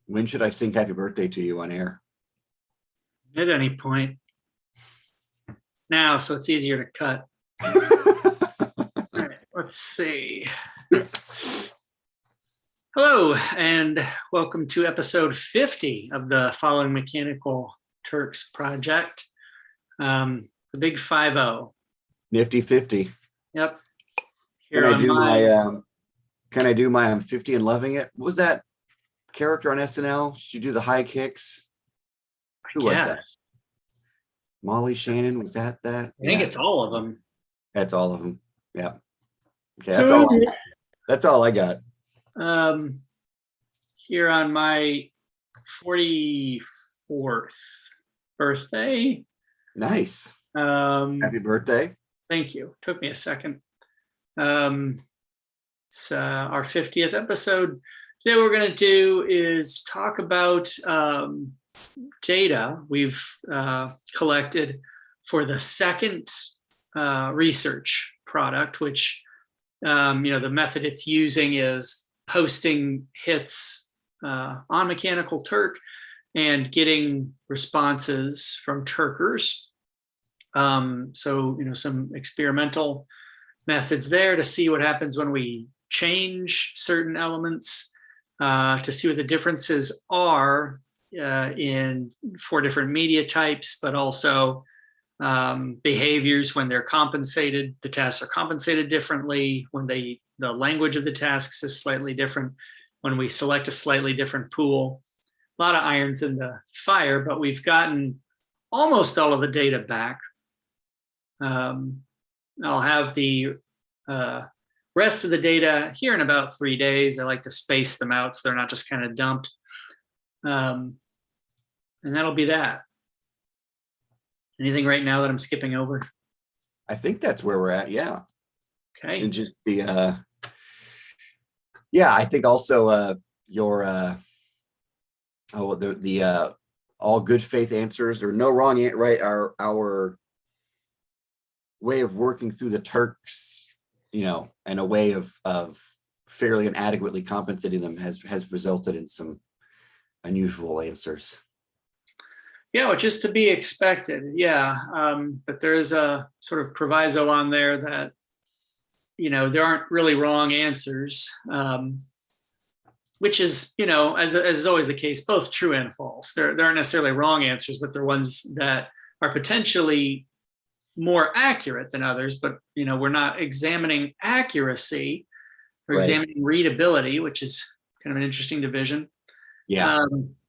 When should I sing happy birthday to you on air? At any point now, so it's easier to cut. All right, let's see. Hello, and welcome to episode 50 of the Following Mechanical Turks project. The big 50. Nifty 50. Yep. Can I do my I'm 50 and loving it? What was that character on SNL? Should you do the high kicks? Who was that? Molly Shannon, was that? I think it's all of them. That's all of them. Yeah. Okay, that's all I got. That's all I got. Here on my 44th birthday. Nice. Happy birthday. Thank you. Took me a second. It's our 50th episode. Today what we're going to do is talk about data we've collected for the second research product, which the method it's using is posting hits on Mechanical Turk and getting responses from Turkers. So some experimental methods there to see what happens when we change certain elements, to see what the differences are in 4 different media types, but also behaviors when they're compensated. The tasks are compensated differently when the language of the tasks is slightly different, when we select a slightly different pool. A lot of irons in the fire, but we've gotten almost all of the data back. I'll have the rest of the data here in about 3 days. I like to space them out so they're not just kind of dumped. And that'll be that. Anything right now that I'm skipping over? I think that's where we're at. Yeah. Okay. And just the I think also your all good faith answers or no wrong, right? Our way of working through the Turks, and a way of fairly and adequately compensating them has resulted in some unusual answers. Yeah, which is to be expected. Yeah, but there is a sort of proviso on there that there aren't really wrong answers, which is as is always the case, both true and false. There aren't necessarily wrong answers, but they're ones that are potentially more accurate than others. But we're not examining accuracy, we're examining readability, which is kind of an interesting division. Yeah.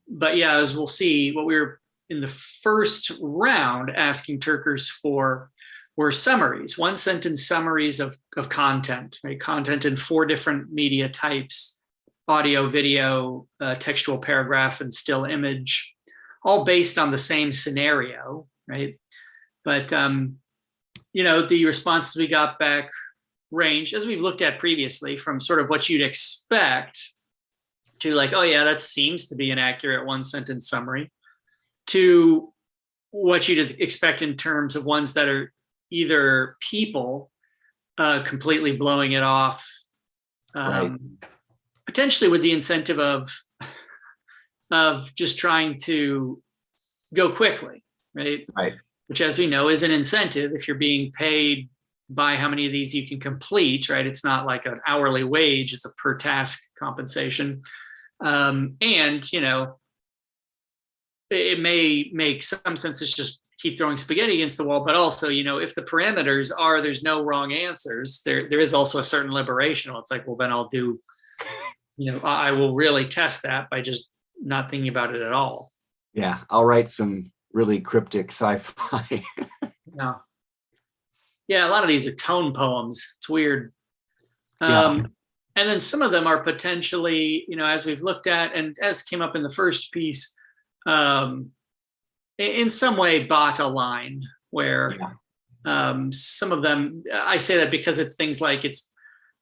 But yeah, as we'll see, what we were in the first round asking Turkers for were summaries, 1-sentence summaries of content, right? Content in 4 different media types: audio, video, textual paragraph, and still image, all based on the same scenario, right? But the responses we got back ranged, as we've looked at previously, from sort of what you'd expect to like, oh yeah, that seems to be an accurate 1-sentence summary, to what you'd expect in terms of ones that are either people completely blowing it off, potentially with the incentive of just trying to go quickly, right? Which, as we know, is an incentive if you're being paid by how many of these you can complete, right? It's not like an hourly wage, it's a per task compensation. And it may make some sense to just keep throwing spaghetti against the wall, but also, if the parameters are there's no wrong answers, there is also a certain liberation. It's like, well, then I'll do, I will really test that by just not thinking about it at all. Yeah, I'll write some really cryptic sci-fi. Yeah, a lot of these are tone poems. It's weird. And then some of them are potentially, as we've looked at and as came up in the first piece, in some way bot aligned, where some of them, I say that because it's things like it's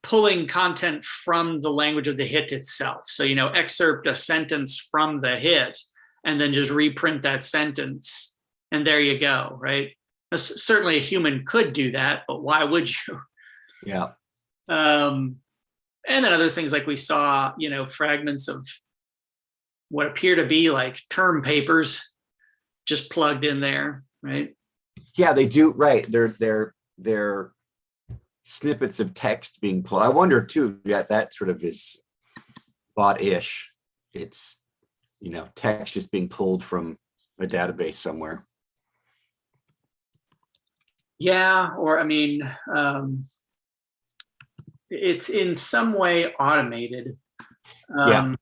pulling content from the language of the hit itself. So, excerpt a sentence from the hit and then just reprint that sentence. And there you go, right? Certainly a human could do that, but why would you? Yeah. And then other things like we saw, fragments of what appear to be like term papers just plugged in there, right? Yeah, they do. Right. They're snippets of text being pulled. I wonder too, that sort of is bot-ish. It's, text just being pulled from a database somewhere. Yeah, or I mean, it's in some way automated. Yeah.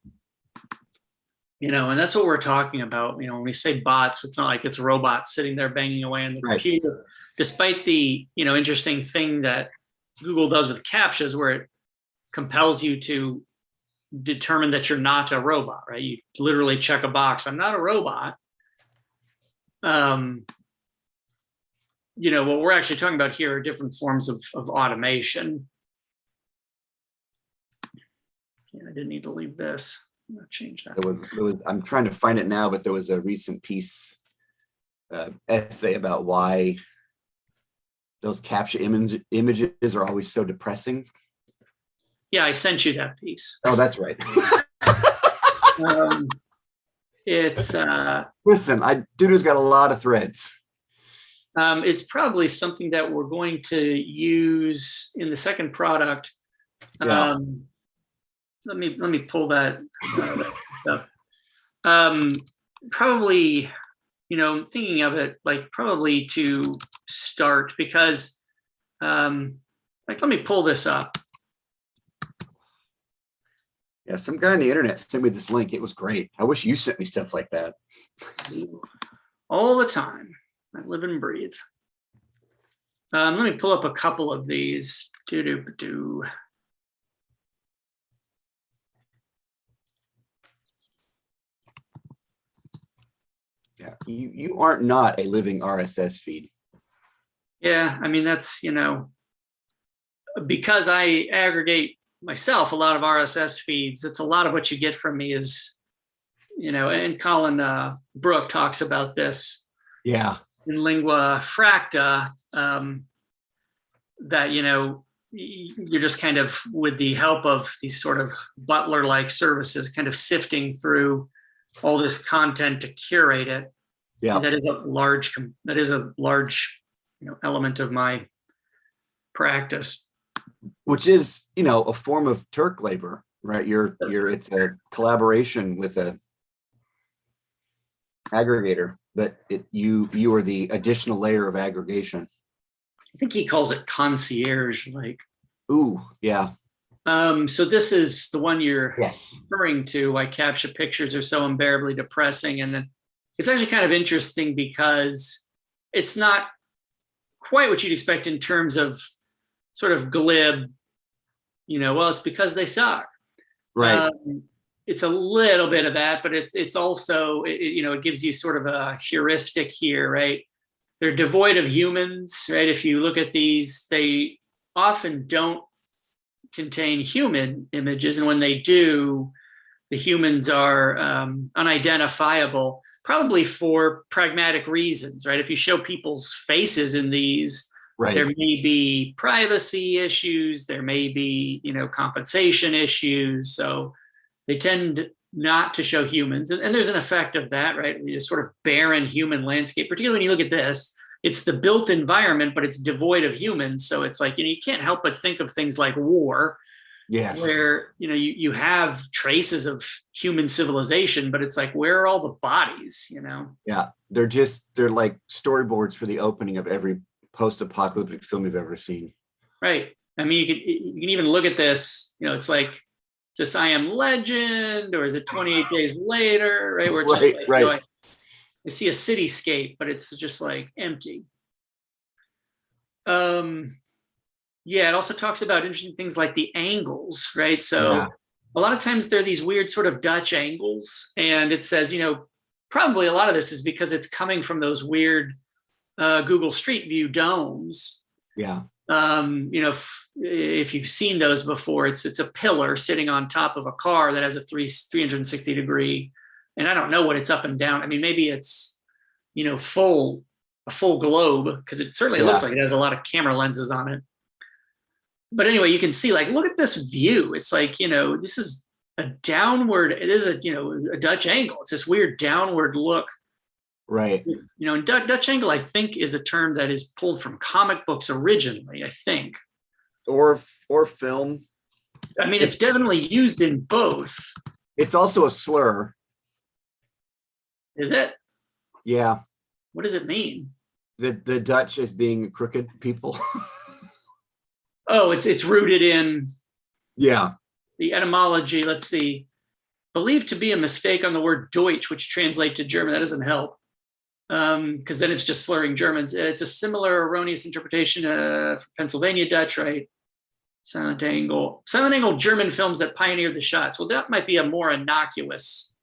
And that's what we're talking about. When we say bots, it's not like it's robots sitting there banging away on the Right. computer. Despite the, interesting thing that Google does with CAPTCHAs, where it compels you to determine that you're not a robot, right? You literally check a box. I'm not a robot. What we're actually talking about here are different forms of automation. Yeah, I didn't need to leave this. I'm gonna change that. It was. I'm trying to find it now, but there was a recent piece, essay about why those CAPTCHA images are always so depressing. Yeah, I sent you that piece. Oh, that's right. It's listen, Dudu's got a lot of threads. It's probably something that we're going to use in the second product. Yeah. Let me pull that stuff. Probably, thinking of it like probably to start, because let me pull this up. Yeah, some guy on the internet sent me this link. It was great. I wish you sent me stuff like that. All the time. I live and breathe. Let me pull up a couple of these. Yeah, you aren't not a living RSS feed. Yeah, I mean, that's, because I aggregate myself a lot of RSS feeds, that's a lot of what you get from me is, and Colin Brook talks about this. Yeah. In Lingua Fracta, that, you're just kind of, with the help of these sort of butler-like services, kind of sifting through all this content to curate it. Yeah. And that is a large, element of my practice. Which is, a form of Turk labor, right? It's a collaboration with a aggregator, but you are the additional layer of aggregation. I think he calls it concierge, like. Ooh, yeah. So this is the one you're yes. referring to. Why CAPTCHA pictures are so unbearably depressing, and then it's actually kind of interesting because it's not quite what you'd expect in terms of sort of glib, well, it's because they suck. Right. It's a little bit of that, but it's also, it gives you sort of a heuristic here, right? They're devoid of humans, right? If you look at these, they often don't contain human images. And when they do, the humans are unidentifiable, probably for pragmatic reasons, right? If you show people's faces in these, right, there may be privacy issues, there may be, compensation issues. So they tend not to show humans. And there's an effect of that, right? We just sort of barren human landscape, particularly when you look at this. It's the built environment, but it's devoid of humans. So it's like, you can't help but think of things like war, yes, where, you have traces of human civilization, but it's like, where are all the bodies, Yeah, they're like storyboards for the opening of every post-apocalyptic film you've ever seen. Right. I mean, you can even look at this, it's like, is this I Am Legend, or is it 28 Days Later, right? Where it's right, just like, right. I see a cityscape, but it's just like empty. Yeah, it also talks about interesting things like the angles, right? So a lot of times they're these weird sort of Dutch angles, and it says, probably a lot of this is because it's coming from those weird Google Street View domes. Yeah. If you've seen those before, it's a pillar sitting on top of a car that has a 360 degree, and I don't know what it's up and down. I mean, maybe it's, a full globe, because it certainly looks like it has a lot of camera lenses on it. But anyway, you can see, like, look at this view. It's like, this is a downward, it is a, a Dutch angle. It's this weird downward look. Right. And Dutch angle, I think, is a term that is pulled from comic books originally, I think. Or film. I mean, it's definitely used in both. It's also a slur. Is it? Yeah. What does it mean? The Dutch as being crooked people. Oh, it's rooted in Yeah. the etymology. Let's see. Believed to be a mistake on the word Deutsch, which translates to German. That doesn't help. Because then it's just slurring Germans. It's a similar erroneous interpretation for Pennsylvania Dutch, right? Silent angle German films that pioneered the shots. Well, that might be a more innocuous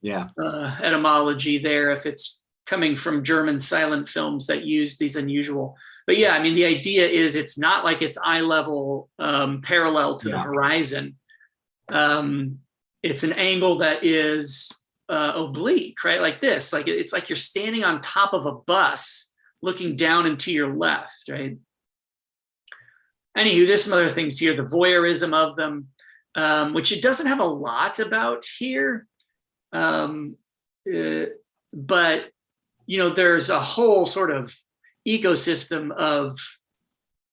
etymology there if it's coming from German silent films that use these unusual. But yeah, I mean, the idea is it's not like it's eye level parallel to the horizon. It's an angle that is oblique, right? Like this, like it's like you're standing on top of a bus looking down and to your left, right? Anywho, there's some other things here, the voyeurism of them, which it doesn't have a lot about here. But, there's a whole sort of ecosystem of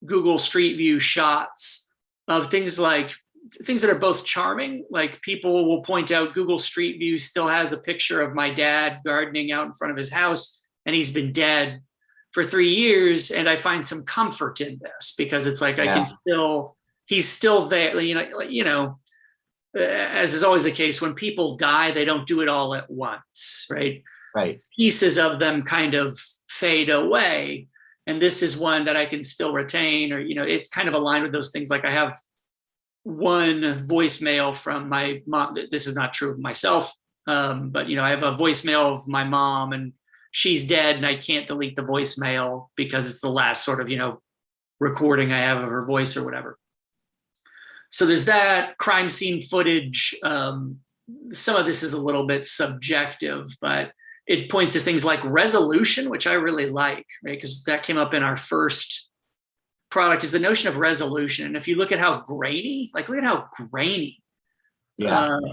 Google Street View shots of things that are both charming. Like people will point out Google Street View still has a picture of my dad gardening out in front of his house, and he's been dead for 3 years. And I find some comfort in this because it's like, he's still there, as is always the case, when people die, they don't do it all at once, right? Right. Pieces of them kind of fade away. And this is one that I can still retain, or, it's kind of aligned with those things. Like I have one voicemail from my mom. This is not true of myself. But, I have a voicemail of my mom, and she's dead, and I can't delete the voicemail because it's the last sort of, recording I have of her voice or whatever. So there's that crime scene footage. Some of this is a little bit subjective, but it points to things like resolution, which I really like, right? Because that came up in our first product, is the notion of resolution. And if you look at how grainy, look at how grainy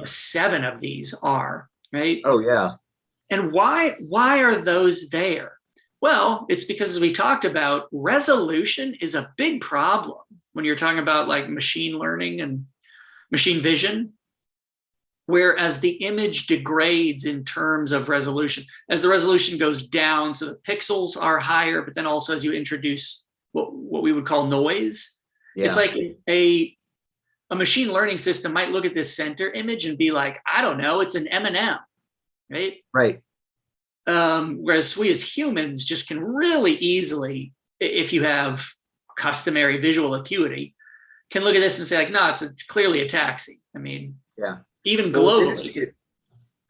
7 of these are, right? Oh, yeah. And why are those there? Well, it's because, as we talked about, resolution is a big problem when you're talking about like machine learning and machine vision, whereas the image degrades in terms of resolution. As the resolution goes down, so the pixels are higher, but then also as you introduce what we would call noise, it's like a machine learning system might look at this center image and be like, I don't know, it's an M&M, right? Right. Whereas we as humans just can really easily, if you have customary visual acuity, can look at this and say like, no, it's clearly a taxi. I mean, even globally.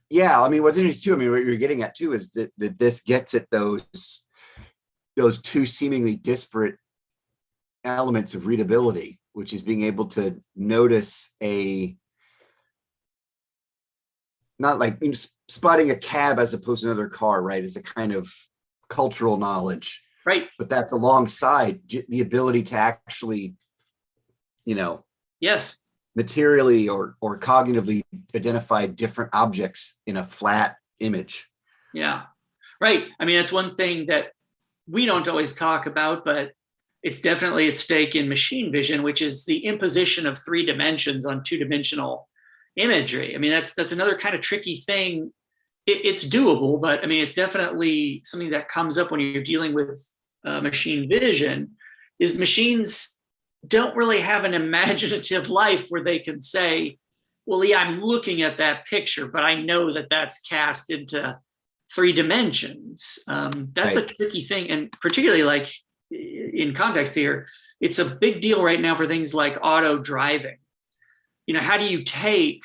Yeah, I mean, what's interesting too, I mean, what you're getting at too is that this gets at those two seemingly disparate elements of readability, which is being able to notice not like spotting a cab as opposed to another car, right, is a kind of cultural knowledge, right? But that's alongside the ability to actually, yes, materially or cognitively identify different objects in a flat image. Yeah, right. I mean, that's one thing that we don't always talk about, but it's definitely at stake in machine vision, which is the imposition of 3 dimensions on 2-dimensional imagery. I mean, that's another kind of tricky thing. It's doable, but I mean, it's definitely something that comes up when you're dealing with machine vision. Is machines don't really have an imaginative life where they can say, well, yeah, I'm looking at that picture, but I know that that's cast into 3 dimensions. That's a tricky thing. And particularly like in context here, it's a big deal right now for things like auto driving. How do you take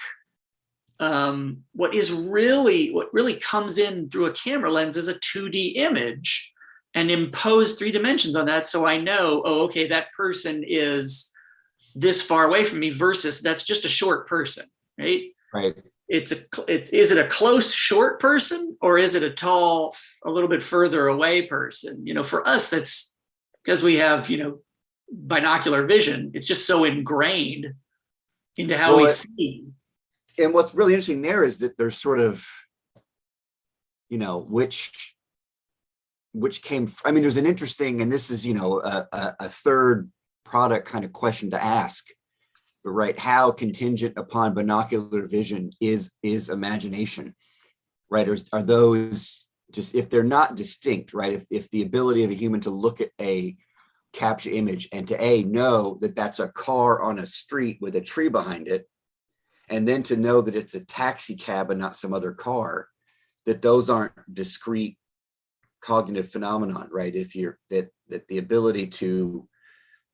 what really comes in through a camera lens as a 2D image and impose 3 dimensions on that, so I know, okay, that person is this far away from me versus that's just a short person, right? Right. Is it a close short person, or is it a tall, a little bit further away person? For us, that's because we have binocular vision. It's just so ingrained into how we see. and what's really interesting there is that there's sort of, which came, I mean, there's an interesting, and this is, a third product kind of question to ask, but right, how contingent upon binocular vision is imagination, right? Are those just, if they're not distinct, right? If the ability of a human to look at a capture image and to know that that's a car on a street with a tree behind it, and then to know that it's a taxi cab and not some other car, that those aren't discrete cognitive phenomenon, right? If you're that the ability to,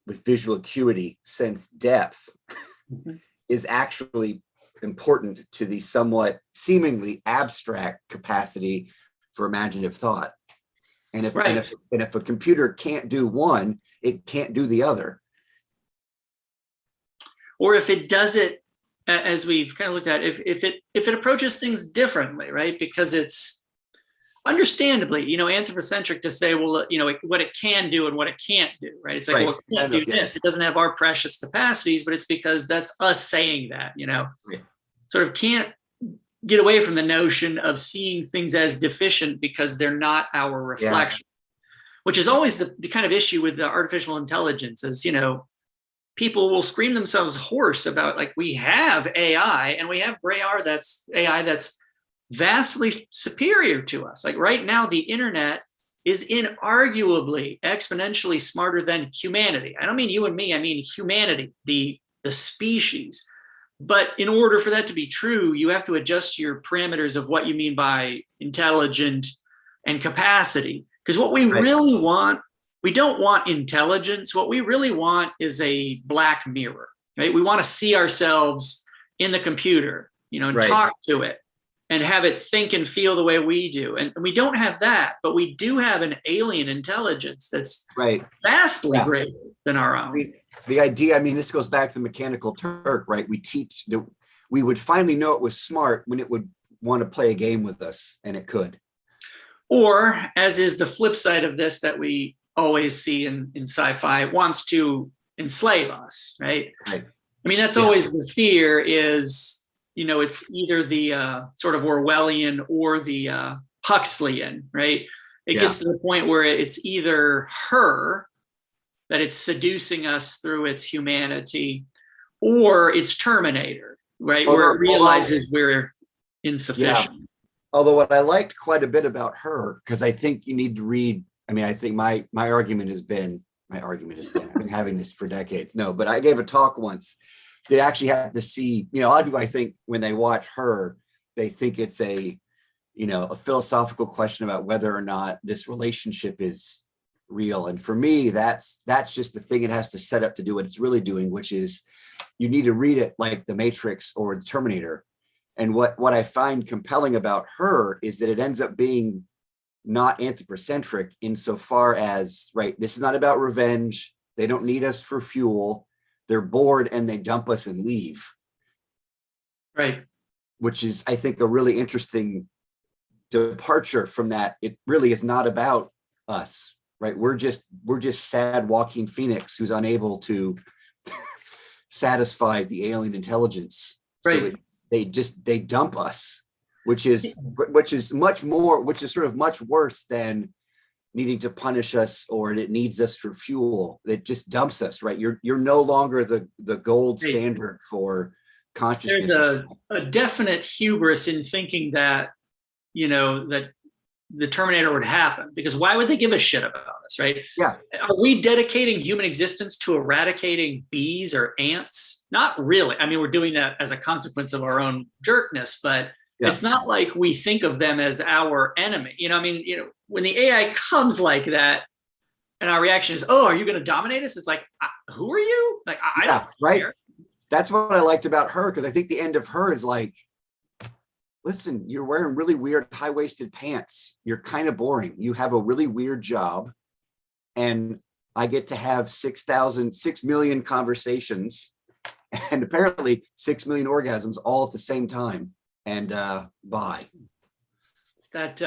with visual acuity, sense depth is actually important to the somewhat seemingly abstract capacity for imaginative thought. And if a computer can't do one, it can't do the other. Or if it does it, as we've kind of looked at, if it approaches things differently, right? Because it's understandably, anthropocentric to say, well, what it can do and what it can't do, right? It's like, Right. well, it can't do this. It doesn't have our precious capacities, but it's because that's us saying that, Right. Sort of can't get away from the notion of seeing things as deficient because they're not our reflection, which is always the kind of issue with the artificial intelligence is, people will scream themselves hoarse about, like, we have AI and we have AI that's vastly superior to us. Like right now, the internet is inarguably exponentially smarter than humanity. I don't mean you and me, I mean humanity, the species. But in order for that to be true, you have to adjust your parameters of what you mean by intelligent and capacity. Because what we really want, we don't want intelligence. What we really want is a black mirror, right? We want to see ourselves in the computer, and talk to it and have it think and feel the way we do. And we don't have that, but we do have an alien intelligence that's vastly greater than our own. The idea, I mean, this goes back to the Mechanical Turk, right? We would finally know it was smart when it would want to play a game with us, and it could. Or, as is the flip side of this that we always see in sci-fi, wants to enslave us, right? I mean, that's always the fear is, it's either the sort of Orwellian or the Huxleyan, right? It gets to the point where it's either her, that it's seducing us through its humanity, or it's Terminator, right? Where it realizes we're insufficient. Yeah. Although what I liked quite a bit about her, because I think you need to read, I mean, I think my argument has been, I've been having this for decades. No, but I gave a talk once. They actually have to see, a lot of people, I think when they watch her, they think it's a philosophical question about whether or not this relationship is real. And for me, that's just the thing it has to set up to do what it's really doing, which is you need to read it like The Matrix or the Terminator. And what I find compelling about her is that it ends up being not anthropocentric insofar as, right, this is not about revenge. They don't need us for fuel. They're bored and they dump us and leave. Right. Which is, I think, a really interesting departure from that. It really is not about us, right? We're just sad Joaquin Phoenix who's unable to satisfy the alien intelligence. Right. So they dump us, which is sort of much worse than needing to punish us or it needs us for fuel. It just dumps us, right? You're no longer the gold standard for consciousness. There's a definite hubris in thinking that, that the Terminator would happen, because why would they give a shit about us, right? Yeah. Are we dedicating human existence to eradicating bees or ants? Not really. I mean, we're doing that as a consequence of our own jerkness, but it's not like we think of them as our enemy. When the AI comes like that and our reaction is, oh, are you going to dominate us? It's like, who are you? Like, I don't care. That's what I liked about her, because I think the end of her is like, listen, you're wearing really weird high-waisted pants. You're kind of boring. You have a really weird job. And I get to have 6 million conversations and apparently 6 million orgasms all at the same time. And bye. It's that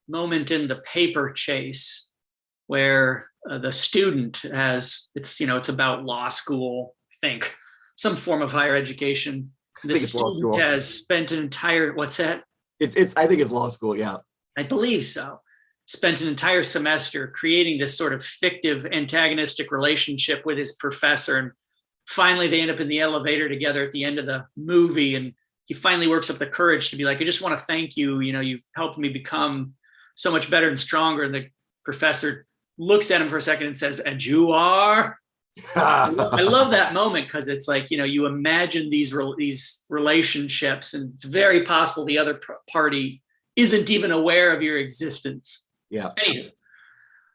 moment in The Paper Chase where the student it's about law school, I think, some form of higher education. I The think it's law student school. has spent an entire, what's that? It's I think it's law school. Yeah. I believe so. Spent an entire semester creating this sort of fictive antagonistic relationship with his professor. And finally, they end up in the elevator together at the end of the movie. And he finally works up the courage to be like, I just want to thank you. You know, you've helped me become so much better and stronger. And the professor looks at him for a second and says, and you are? I love that moment because it's like, you know, you imagine these relationships, and it's very possible the other party isn't even aware of your existence. Yeah. Anyway,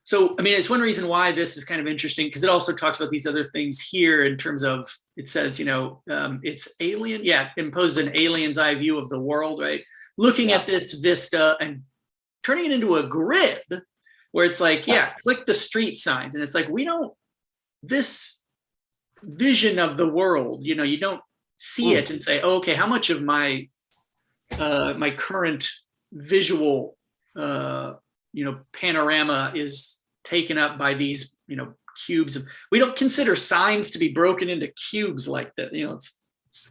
so I mean, it's one reason why this is kind of interesting, because it also talks about these other things here in terms of, it says, you know, it's alien. Yeah, it imposes an alien's eye view of the world, right? Looking at this vista and turning it into a grid where it's like, yeah, click the street signs. And it's like, we don't, this vision of the world, you know, you don't see it and say, oh, okay, how much of my my current visual you know, panorama is taken up by these, you know, cubes of, we don't consider signs to be broken into cubes like that, you know. It's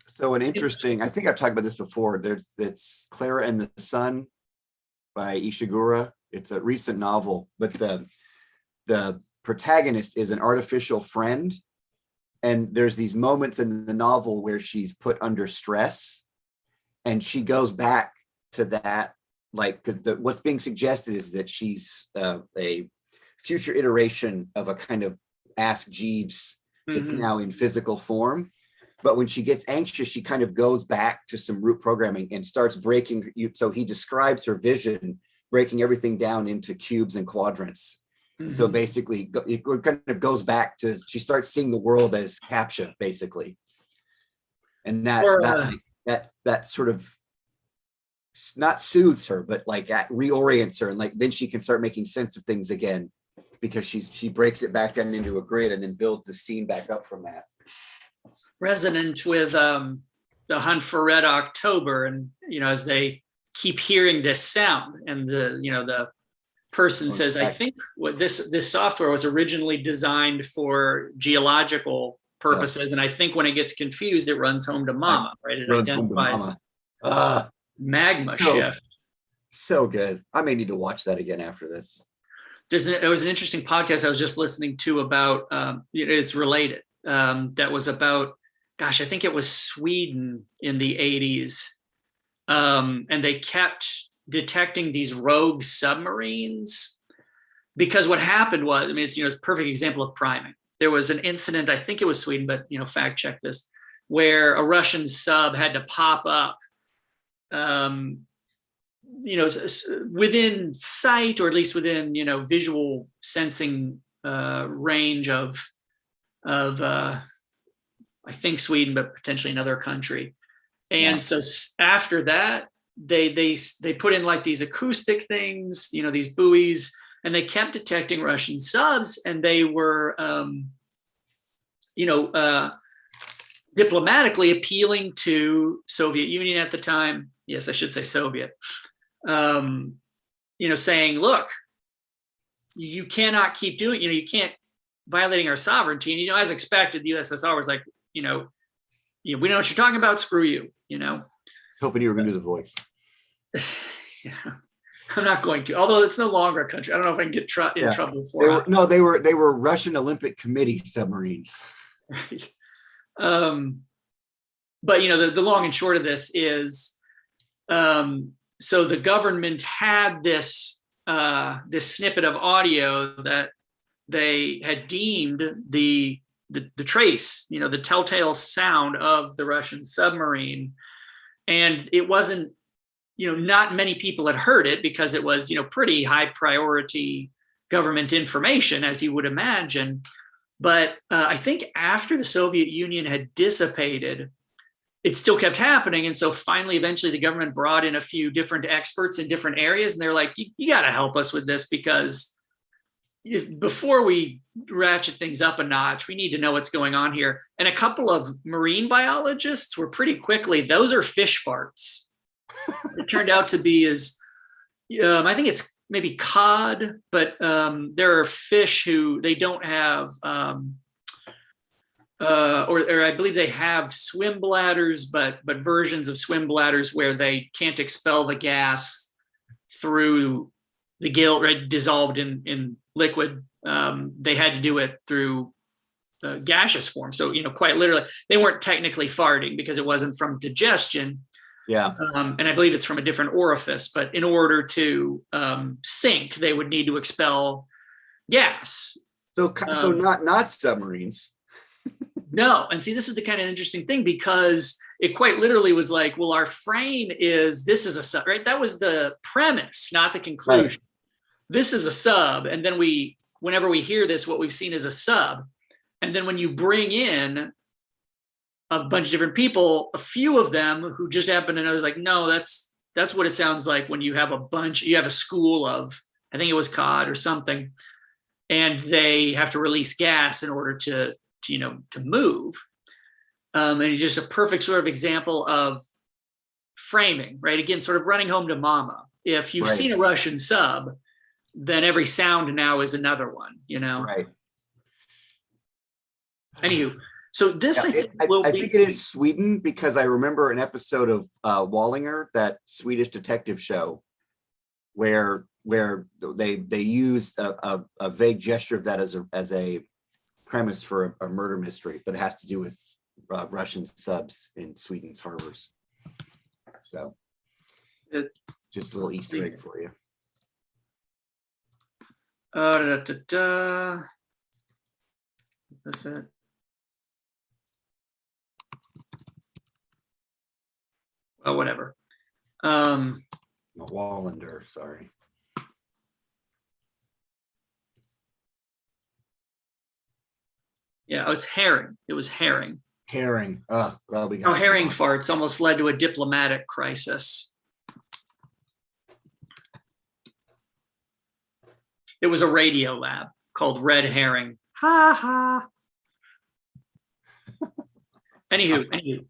so an interesting, I think I've talked about this before. It's Clara and the Sun by Ishiguro. It's a recent novel, but the protagonist is an artificial friend, and there's these moments in the novel where she's put under stress, and she goes back to that, like, what's being suggested is that she's a future iteration of a kind of Ask Jeeves that's now in physical form. But when she gets anxious, she kind of goes back to some root programming and starts breaking. So he describes her vision breaking everything down into cubes and quadrants. So basically, it kind of goes back to, she starts seeing the world as CAPTCHA, basically, and that sort of not soothes her, but like reorients her, and like then she can start making sense of things again, because she breaks it back down into a grid and then builds the scene back up from that. Resonant with the Hunt for Red October, and you know, as they keep hearing this sound, and the, you know, the person says, I think what this software was originally designed for geological purposes, and I think when it gets confused, it runs home to mama, right? It identifies magma shift. So good. I may need to watch that again after this. There was an interesting podcast I was just listening to about, it's related, that was about, gosh, I think it was Sweden in the 80s, and they kept detecting these rogue submarines, because what happened was, I mean, it's, you know, it's a perfect example of priming. There was an incident, I think it was Sweden, but, you know, fact check this, where a Russian sub had to pop up, you know, within sight, or at least within, you know, visual sensing range of I think Sweden, but potentially another country. And so after that, they put in like these acoustic things, you know, these buoys, and they kept detecting Russian subs, and they were, you know, diplomatically appealing to Soviet Union at the time. Yes, I should say Soviet. You know, saying, look, you cannot keep doing, you know, you can't, violating our sovereignty. And, you know, as expected, the USSR was like, you know, we know what you're talking about, screw you, you know. Hoping you were going to do the voice. Yeah, I'm not going to, although it's no longer a country. I don't know if I can get in trouble for it. They were Russian Olympic Committee submarines. Right. But, you know, the long and short of this is, so the government had this snippet of audio that they had deemed the trace, you know, the telltale sound of the Russian submarine. And it wasn't, you know, not many people had heard it, because it was, you know, pretty high priority government information, as you would imagine. But I think after the Soviet Union had dissipated, it still kept happening. And so finally, eventually, the government brought in a few different experts in different areas. And they're like, you got to help us with this, because before we ratchet things up a notch, we need to know what's going on here. And a couple of marine biologists were pretty quickly, those are fish farts. It turned out to be I think it's maybe cod, but there are fish who, they don't have or I believe they have swim bladders, but versions of swim bladders where they can't expel the gas through the gill, right, dissolved in liquid. They had to do it through gaseous form. So, quite literally, they weren't technically farting because it wasn't from digestion. Yeah. And I believe it's from a different orifice, but in order to sink, they would need to expel gas. So not submarines. No. And see, this is the kind of interesting thing, because it quite literally was like, well, our frame is, this is a sub, right? That was the premise, not the conclusion. Right. This is a sub. And then whenever we hear this, what we've seen is a sub. And then when you bring in a bunch of different people, a few of them who just happen to know, is like, no, that's what it sounds like when you have a school of, I think it was cod or something, and they have to release gas in order to move. And it's just a perfect sort of example of framing, right? Again, sort of running home to mama. If you've seen a Russian sub, then every sound now is another one, Right. Anywho, so this, I think it is Sweden, because I remember an episode of Wallinger, that Swedish detective show, where they use a vague gesture of that as a premise for a murder mystery, but it has to do with Russian subs in Sweden's harbors. So just a little Easter egg for you. That's it. Oh, whatever. Wallander, sorry. Yeah, it's herring. It was herring. Herring. Oh, glad we got herring farts almost led to a diplomatic crisis. It was a radio lab called Red Herring. Ha ha. Anywho.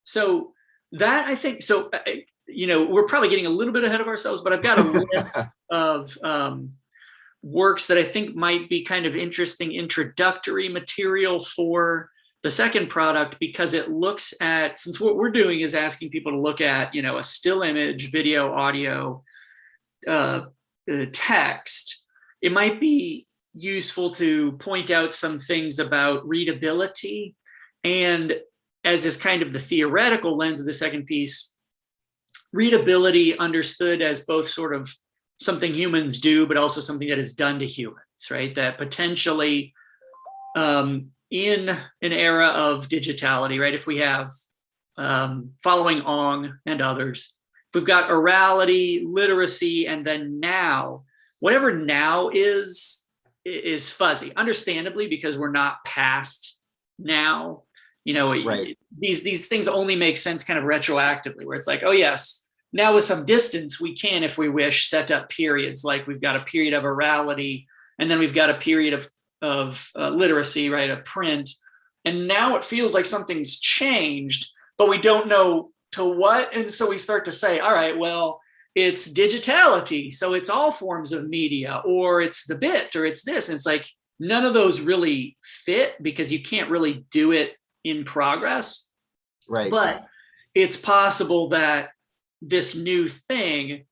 So that, I think, so, we're probably getting a little bit ahead of ourselves, but I've got a list of works that I think might be kind of interesting introductory material for the second product, because it looks at, since what we're doing is asking people to look at, a still image, video, audio, text, it might be useful to point out some things about readability. And as is kind of the theoretical lens of the second piece, readability understood as both sort of something humans do, but also something that is done to humans, right? That potentially in an era of digitality, right? If we have following Ong and others, if we've got orality, literacy, and then now, whatever now is fuzzy, understandably, because we're not past now. Right. These things only make sense kind of retroactively, where it's like, oh yes, now with some distance, we can, if we wish, set up periods. Like we've got a period of orality, and then we've got a period of literacy, right? A print. And now it feels like something's changed, but we don't know to what. And so we start to say, all right, well, it's digitality. So it's all forms of media, or it's the bit, or it's this. And it's like, none of those really fit, because you can't really do it in progress. Right. But it's possible that this new thing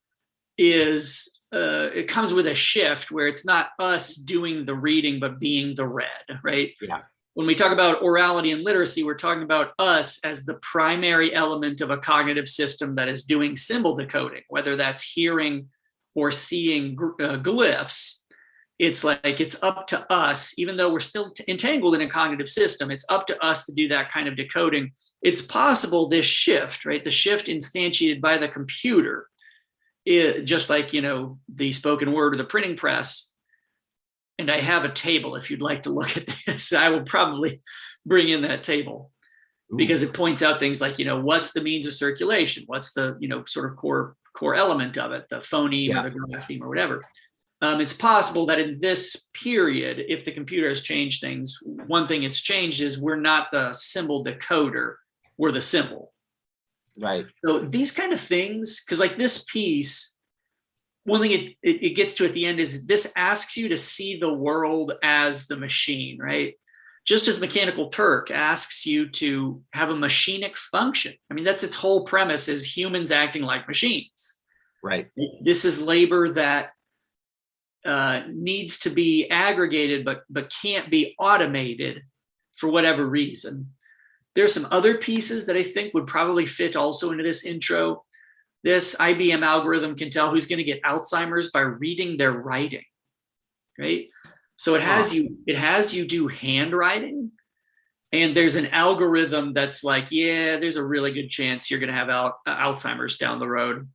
is, it comes with a shift where it's not us doing the reading, but being the read, right? Yeah. When we talk about orality and literacy, we're talking about us as the primary element of a cognitive system that is doing symbol decoding, whether that's hearing or seeing glyphs. It's like, it's up to us, even though we're still entangled in a cognitive system, it's up to us to do that kind of decoding. It's possible this shift, right? The shift instantiated by the computer, just like, the spoken word or the printing press. And I have a table, if you'd like to look at this. I will probably bring in that table. Ooh. Because it points out things like, what's the means of circulation? What's the, sort of core element of it, the phoneme or the grapheme or whatever. It's possible that in this period, if the computer has changed things, one thing it's changed is we're not the symbol decoder, we're the symbol. Right. So these kind of things, because like this piece, one thing it gets to at the end is this asks you to see the world as the machine, right? just as Mechanical Turk asks you to have a machinic function. I mean, that's its whole premise, is humans acting like machines. Right. This is labor that needs to be aggregated, but can't be automated for whatever reason. There's some other pieces that I think would probably fit also into this intro. This IBM algorithm can tell who's going to get Alzheimer's by reading their writing, right? So it has you do handwriting, and there's an algorithm that's like, yeah, there's a really good chance you're going to have Alzheimer's down the road.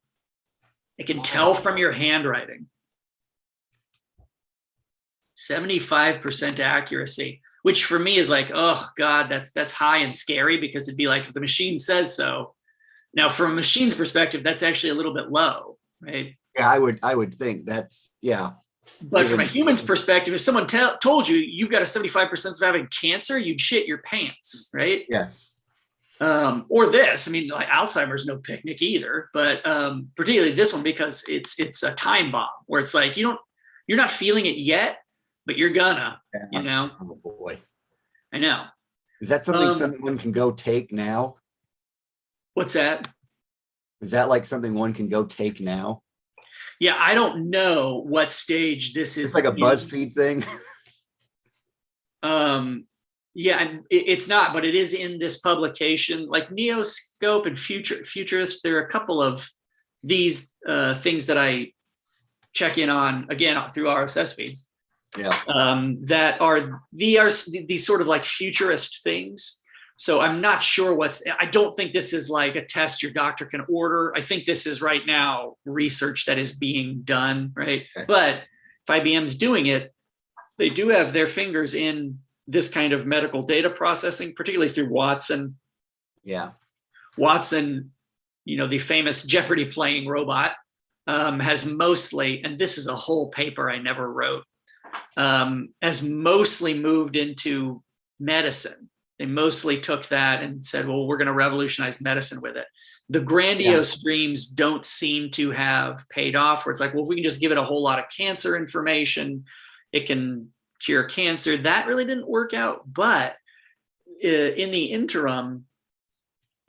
It can tell from your handwriting. 75% accuracy, which for me is like, oh God, that's high and scary, because it'd be like, if the machine says so. Now, from a machine's perspective, that's actually a little bit low, right? Yeah, I would think that's, yeah. But from a human's perspective, if someone told you you've got a 75% of having cancer, you'd shit your pants, right? Yes. Or this, I mean, like Alzheimer's no picnic either, but particularly this one, because it's a time bomb where it's like, you're not feeling it yet, but you're gonna, you know. Oh boy. I know. Is that something someone can go take now? What's that? Is that like something one can go take now? Yeah, I don't know what stage this is. It's like a BuzzFeed thing. Yeah, it's not, but it is in this publication, like Neoscope and Futurist. There are a couple of these things that I check in on, again, through RSS feeds. Yeah. That are these sort of like futurist things. So I'm not sure I don't think this is like a test your doctor can order. I think this is right now research that is being done, right? Okay. But if IBM's doing it, they do have their fingers in this kind of medical data processing, particularly through Watson. Yeah. Watson, the famous Jeopardy playing robot, has mostly, and this is a whole paper I never wrote, has mostly moved into medicine. They mostly took that and said, well, we're going to revolutionize medicine with it. The grandiose dreams don't seem to have paid off, where it's like, well, if we can just give it a whole lot of cancer information, it can cure cancer. That really didn't work out. But in the interim,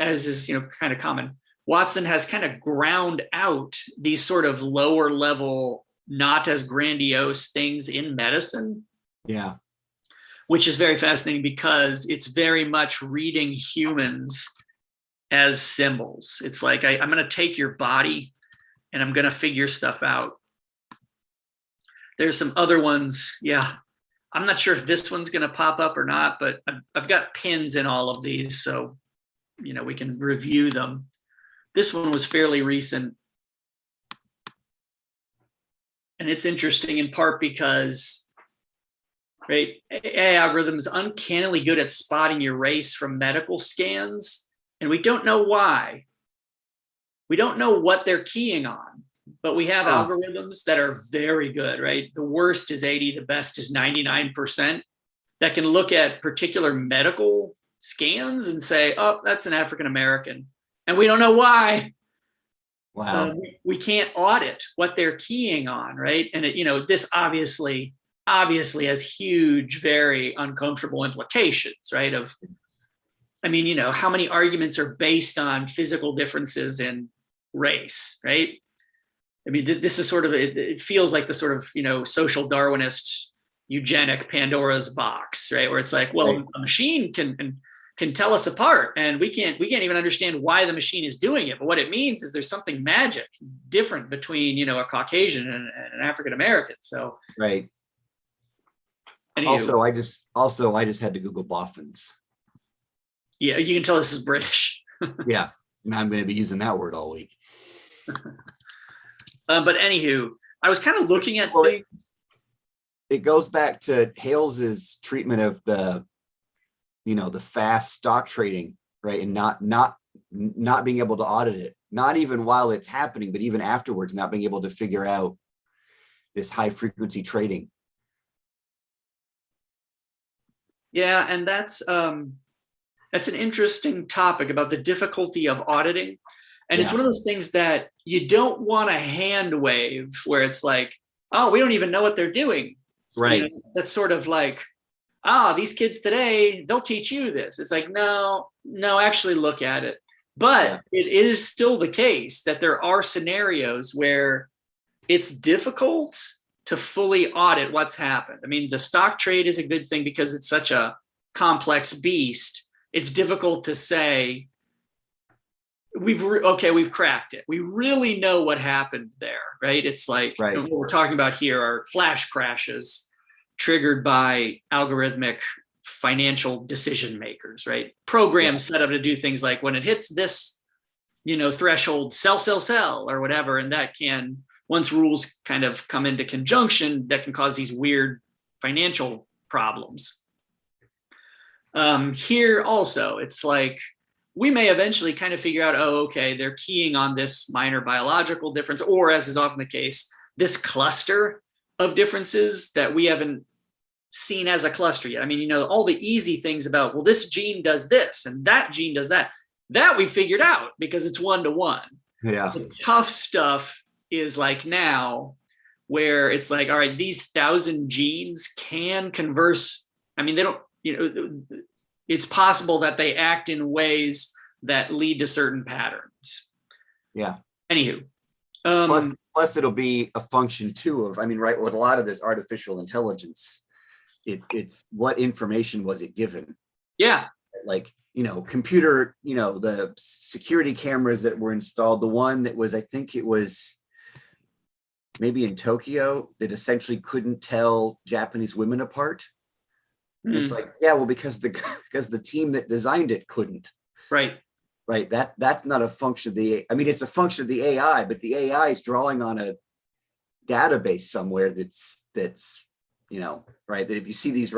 as is kind of common, Watson has kind of ground out these sort of lower level, not as grandiose things in medicine. Yeah. Which is very fascinating, because it's very much reading humans as symbols. It's like, I'm going to take your body and I'm going to figure stuff out. There's some other ones. Yeah. I'm not sure if this one's going to pop up or not, but I've got pins in all of these, so, we can review them. This one was fairly recent. And it's interesting in part because, right, AI algorithms uncannily good at spotting your race from medical scans, and we don't know why. We don't know what they're keying on, but we have algorithms that are very good, right? The worst is 80, the best is 99%, that can look at particular medical scans and say, oh, that's an African-American. And we don't know why. Wow. We can't audit what they're keying on, right? And this obviously has huge, very uncomfortable implications, right? How many arguments are based on physical differences in race, right? This is sort of, it feels like the sort of, social Darwinist eugenic Pandora's box, right? Where it's like, well, right, a machine can tell us apart, and we can't even understand why the machine is doing it. But what it means is there's something magic different between, a Caucasian and an African-American. So, right. Anywho, I just had to Google boffins. Yeah, you can tell this is British. Yeah, now I'm going to be using that word all week. But anywho, I was kind of looking at things. It goes back to Hales's treatment of the fast stock trading, right? And not being able to audit it, not even while it's happening, but even afterwards, not being able to figure out this high frequency trading. Yeah, and that's an interesting topic about the difficulty of auditing. And it's one of those things that you don't want to hand wave, where it's like, oh, we don't even know what they're doing. Right. That's sort of like, these kids today, they'll teach you this. It's like, no, actually look at it. But it is still the case that there are scenarios where it's difficult to fully audit what's happened. I mean, the stock trade is a good thing because it's such a complex beast. It's difficult to say, we've cracked it. We really know what happened there, right? It's like what we're talking about here are flash crashes triggered by algorithmic financial decision makers, right? Programs set up to do things like when it hits this, threshold, sell, or whatever. And that can, once rules kind of come into conjunction, that can cause these weird financial problems. Here also, it's like, we may eventually kind of figure out, okay, they're keying on this minor biological difference, or as is often the case, this cluster of differences that we haven't seen as a cluster yet. I mean, all the easy things about, well, this gene does this and that gene does that we figured out because it's 1-to-1. Yeah. The tough stuff is like now where it's like, all right, these 1,000 genes can converse. I mean, they don't, it's possible that they act in ways that lead to certain patterns. Yeah. Anywho. Plus it'll be a function too of, right, with a lot of this artificial intelligence, it's what information was it given? Yeah. Like, computer, the security cameras that were installed, the one that was, I think it was maybe in Tokyo, that essentially couldn't tell Japanese women apart. It's like, yeah, well, because the team that designed it couldn't. Right. That's not a function of it's a function of the AI, but the AI is drawing on a database somewhere that's right. That if you see these,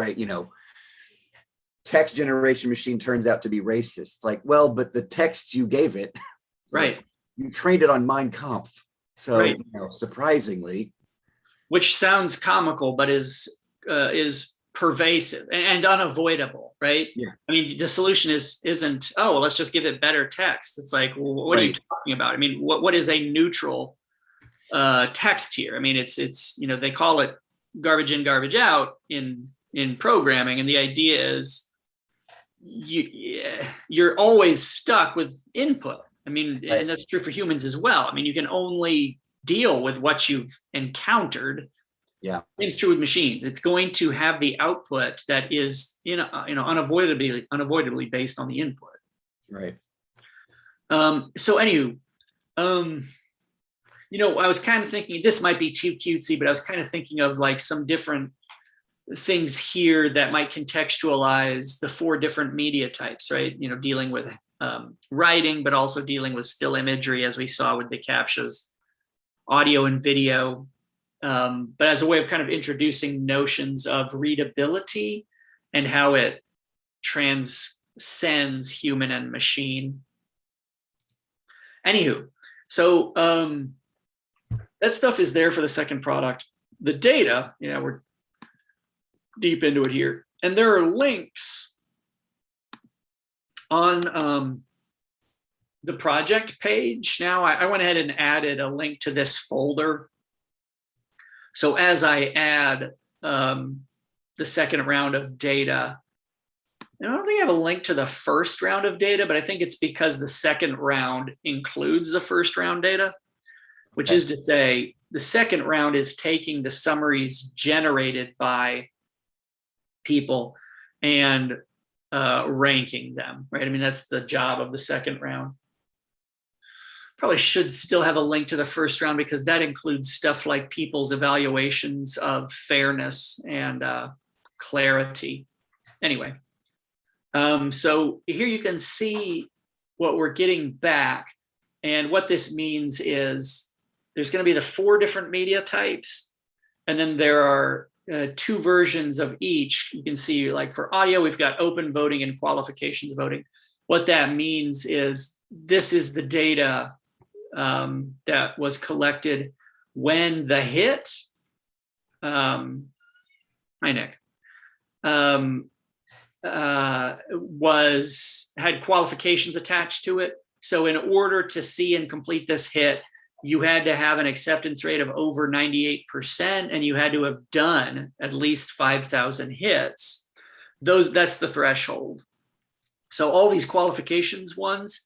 text generation machine turns out to be racist. It's like, well, but the text you gave it, right? You trained it on Mein Kampf, so surprisingly, which sounds comical, but is pervasive and unavoidable, right? Yeah. I mean, the solution isn't, oh, well, let's just give it better text. It's like, well, what are you talking about? I mean, what is a neutral text here? I mean, it's they call it garbage in, garbage out in programming, and the idea is you're always stuck with input. I mean, and that's true for humans as well. I mean, you can only deal with what you've encountered. Yeah. It's true with machines. It's going to have the output that is, unavoidably based on the input. Right. So anyway, I was kind of thinking this might be too cutesy, but I was kind of thinking of like some different things here that might contextualize the 4 different media types, right? Dealing with writing, but also dealing with still imagery, as we saw with the CAPTCHAs, audio and video. But as a way of kind of introducing notions of readability and how it transcends human and machine. Anywho, so that stuff is there for the second product. The data, we're deep into it here. And there are links on the project page. Now, I went ahead and added a link to this folder. So as I add the second round of data, I don't think I have a link to the first round of data, but I think it's because the second round includes the first round data, which is to say the second round is taking the summaries generated by people and ranking them, right? I mean, that's the job of the second round. Probably should still have a link to the first round because that includes stuff like people's evaluations of fairness and clarity. Anyway, so here you can see what we're getting back. And what this means is there's going to be the 4 different media types. And then there are 2 versions of each. You can see, like for audio, we've got open voting and qualifications voting. What that means is this is the data that was collected when the hit, hi Nick, had qualifications attached to it. So in order to see and complete this hit, you had to have an acceptance rate of over 98%, and you had to have done at least 5,000 hits. that's the threshold. So all these qualifications ones,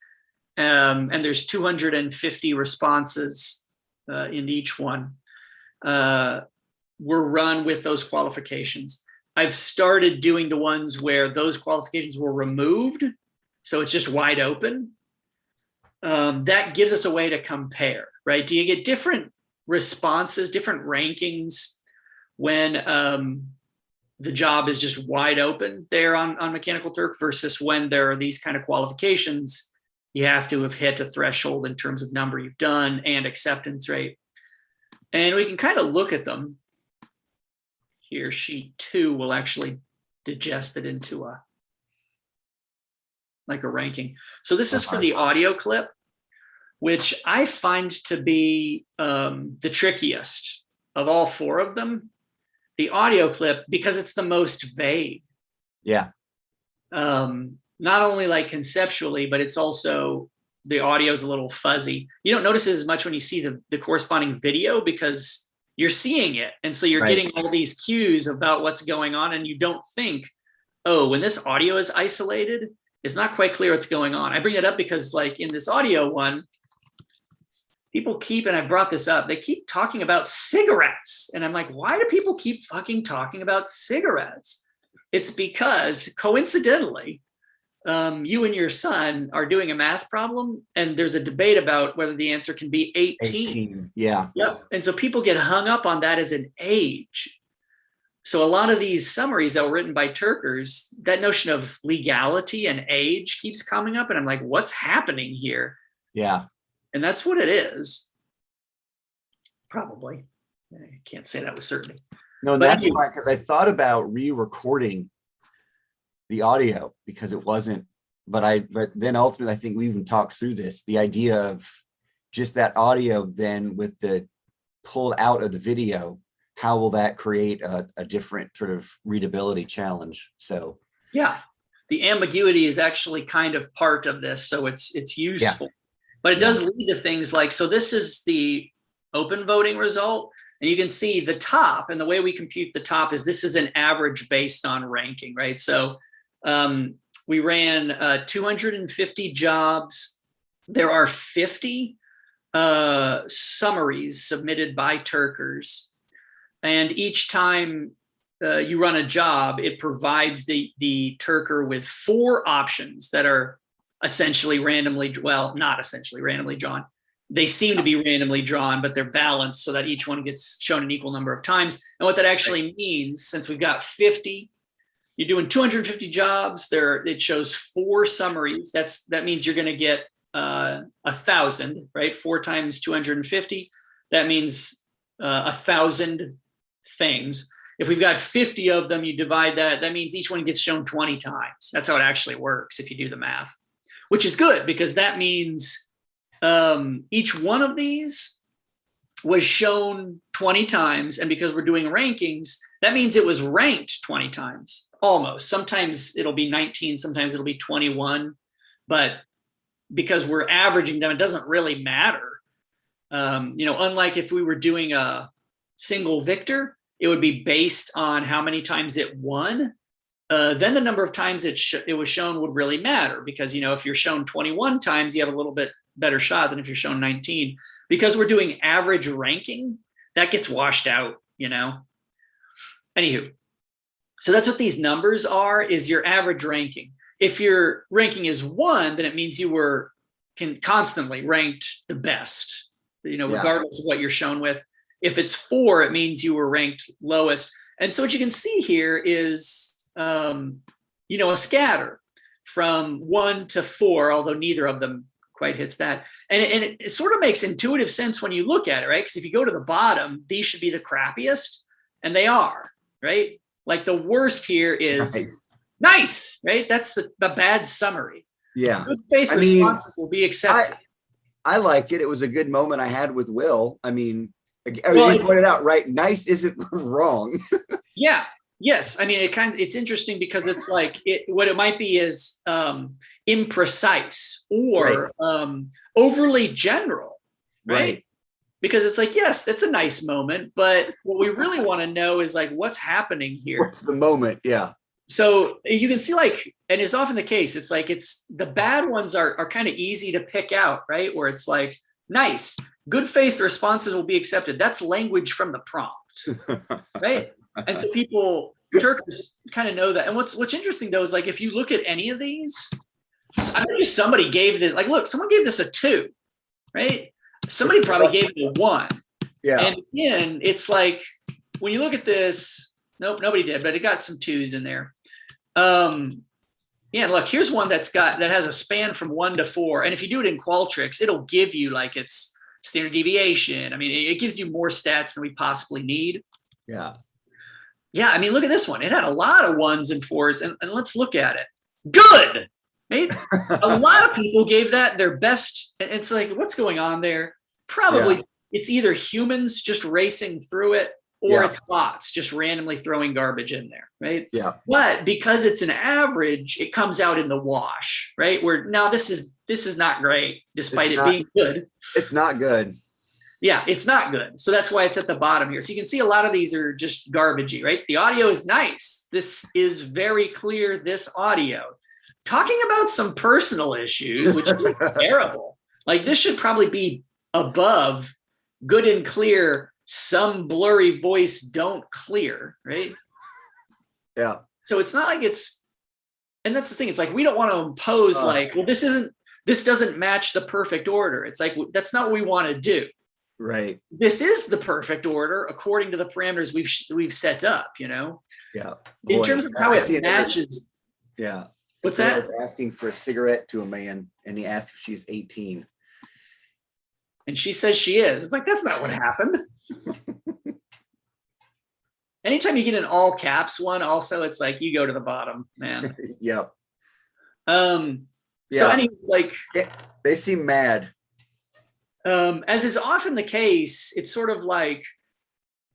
and there's 250 responses in each one, were run with those qualifications. I've started doing the ones where those qualifications were removed, so it's just wide open. That gives us a way to compare, right? Do you get different responses, different rankings when the job is just wide open there on Mechanical Turk versus when there are these kind of qualifications? You have to have hit a threshold in terms of number you've done and acceptance rate. And we can kind of look at them here. Sheet 2 will actually digest it into a ranking. So this is for the audio clip, which I find to be the trickiest of all 4 of them. The audio clip, because it's the most vague. Yeah. Not only like conceptually, but it's also, the audio is a little fuzzy. You don't notice it as much when you see the corresponding video because you're seeing it. And so you're getting all these cues about what's going on, and you don't think, oh, when this audio is isolated, it's not quite clear what's going on. I bring it up because like in this audio one, people keep, and I brought this up, they keep talking about cigarettes. And I'm like, why do people keep fucking talking about cigarettes? It's because coincidentally, you and your son are doing a math problem, and there's a debate about whether the answer can be 18. Yeah. Yep. And so people get hung up on that as an age. So a lot of these summaries that were written by Turkers, that notion of legality and age keeps coming up. And I'm like, what's happening here? Yeah. And that's what it is. Probably. I can't say that with certainty. No, that's why, because I thought about re-recording the audio because it wasn't, but then ultimately I think we even talked through this, the idea of just that audio then with the pulled out of the video, how will that create a different sort of readability challenge? So yeah, the ambiguity is actually kind of part of this, so it's useful. But it does lead to things like, so this is the open voting result, and you can see the top, and the way we compute the top is this is an average based on ranking, right? So we ran 250 jobs. There are 50 summaries submitted by Turkers. And each time you run a job, it provides the Turker with 4 options that are essentially randomly, well, not essentially randomly drawn. They seem to be randomly drawn, but they're balanced so that each one gets shown an equal number of times. And what that actually means, since we've got 50, you're doing 250 jobs, it shows 4 summaries. That means you're going to get 1,000, right? 4 times 250. That means 1,000 things. If we've got 50 of them, you divide that. That means each one gets shown 20 times. That's how it actually works if you do the math, which is good because that means each one of these was shown 20 times. And because we're doing rankings, that means it was ranked 20 times, almost. Sometimes it'll be 19, sometimes it'll be 21. But because we're averaging them, it doesn't really matter. Unlike if we were doing a single victor, it would be based on how many times it won. Then the number of times it was shown would really matter because, if you're shown 21 times, you have a little bit better shot than if you're shown 19. Because we're doing average ranking, that gets washed out, Anywho, so that's what these numbers are, is your average ranking. If your ranking is 1, then it means you can constantly ranked the best, regardless of what you're shown with. If it's 4, it means you were ranked lowest. And so what you can see here is, a scatter from 1 to 4, although neither of them quite hits that. And it sort of makes intuitive sense when you look at it, right? Because if you go to the bottom, these should be the crappiest, and they are, right? Like the worst here is nice, right? That's the bad summary. Yeah. Good faith responses will be accepted. I like it. It was a good moment I had with Will. I mean, as you pointed out, right? Nice isn't wrong. Yeah. Yes. I mean, it's interesting because it's like what it might be is imprecise or overly general, right? Because it's like, yes, that's a nice moment, but what we really want to know is like, what's happening here? What's the moment? Yeah. So you can see like, and it's often the case, it's like it's the bad ones are kind of easy to pick out, right? Where it's like, nice, good faith responses will be accepted. That's language from the prompt, right? And so people, Turks kind of know that. And what's interesting though is like if you look at any of these, I think somebody gave this, like, look, someone gave this a 2, right? Somebody probably gave it a 1. Yeah. And again, it's like when you look at this, nope, nobody did, but it got some 2s in there. Yeah, look, here's one that has a span from 1 to 4. And if you do it in Qualtrics, it'll give you like its standard deviation. I mean, it gives you more stats than we possibly need. Yeah. Yeah, I mean, look at this one. It had a lot of 1s and 4s, and let's look at it. Good, right? A lot of people gave that their best. It's like, what's going on there? Probably it's either humans just racing through it, or it's bots just randomly throwing garbage in there, right? Yeah. But because it's an average, it comes out in the wash, right? Where now this is not great, despite it being good. It's not good. Yeah, it's not good. So that's why it's at the bottom here. So you can see a lot of these are just garbagey, right? The audio is nice. This is very clear, this audio. Talking about some personal issues, which is terrible. Like this should probably be above good and clear, some blurry voice don't clear, right? Yeah. So it's not like and that's the thing. It's like, we don't want to impose like, well, this doesn't match the perfect order. It's like, that's not what we want to do. Right. This is the perfect order according to the parameters we've set up, you know? Yeah. Boy, in terms of how it matches. Yeah. What's that? Asking for a cigarette to a man, and he asked if she's 18. And she says she is. It's like, that's not what happened. Anytime you get an all caps one, also, it's like you go to the bottom, man. Yep. So anyway, like they seem mad. As is often the case, it's sort of like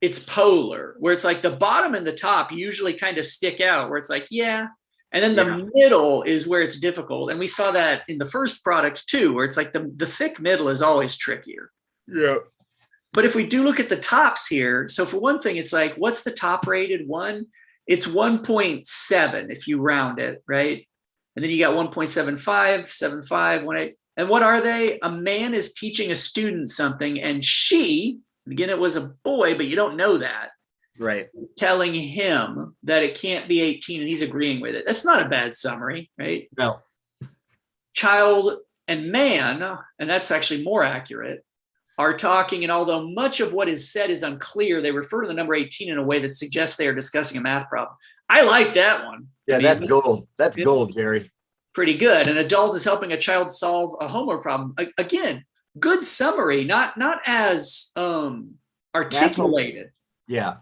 it's polar, where it's like the bottom and the top usually kind of stick out, where it's like, yeah. And then the middle is where it's difficult. And we saw that in the first product too, where it's like the thick middle is always trickier. Yeah. But if we do look at the tops here, so for one thing, it's like, what's the top rated one? It's 1.7 if you round it, right? And then you got 1.75, 75, 18. And what are they? A man is teaching a student something, and she, again, it was a boy, but you don't know that. Right. Telling him that it can't be 18, and he's agreeing with it. That's not a bad summary, right? No. Child and man, and that's actually more accurate, are talking, and although much of what is said is unclear, they refer to the number 18 in a way that suggests they are discussing a math problem. I like that one. Yeah, that's gold. That's gold, Gary. Pretty good. An adult is helping a child solve a homework problem. Again, good summary, not as articulated. Yeah.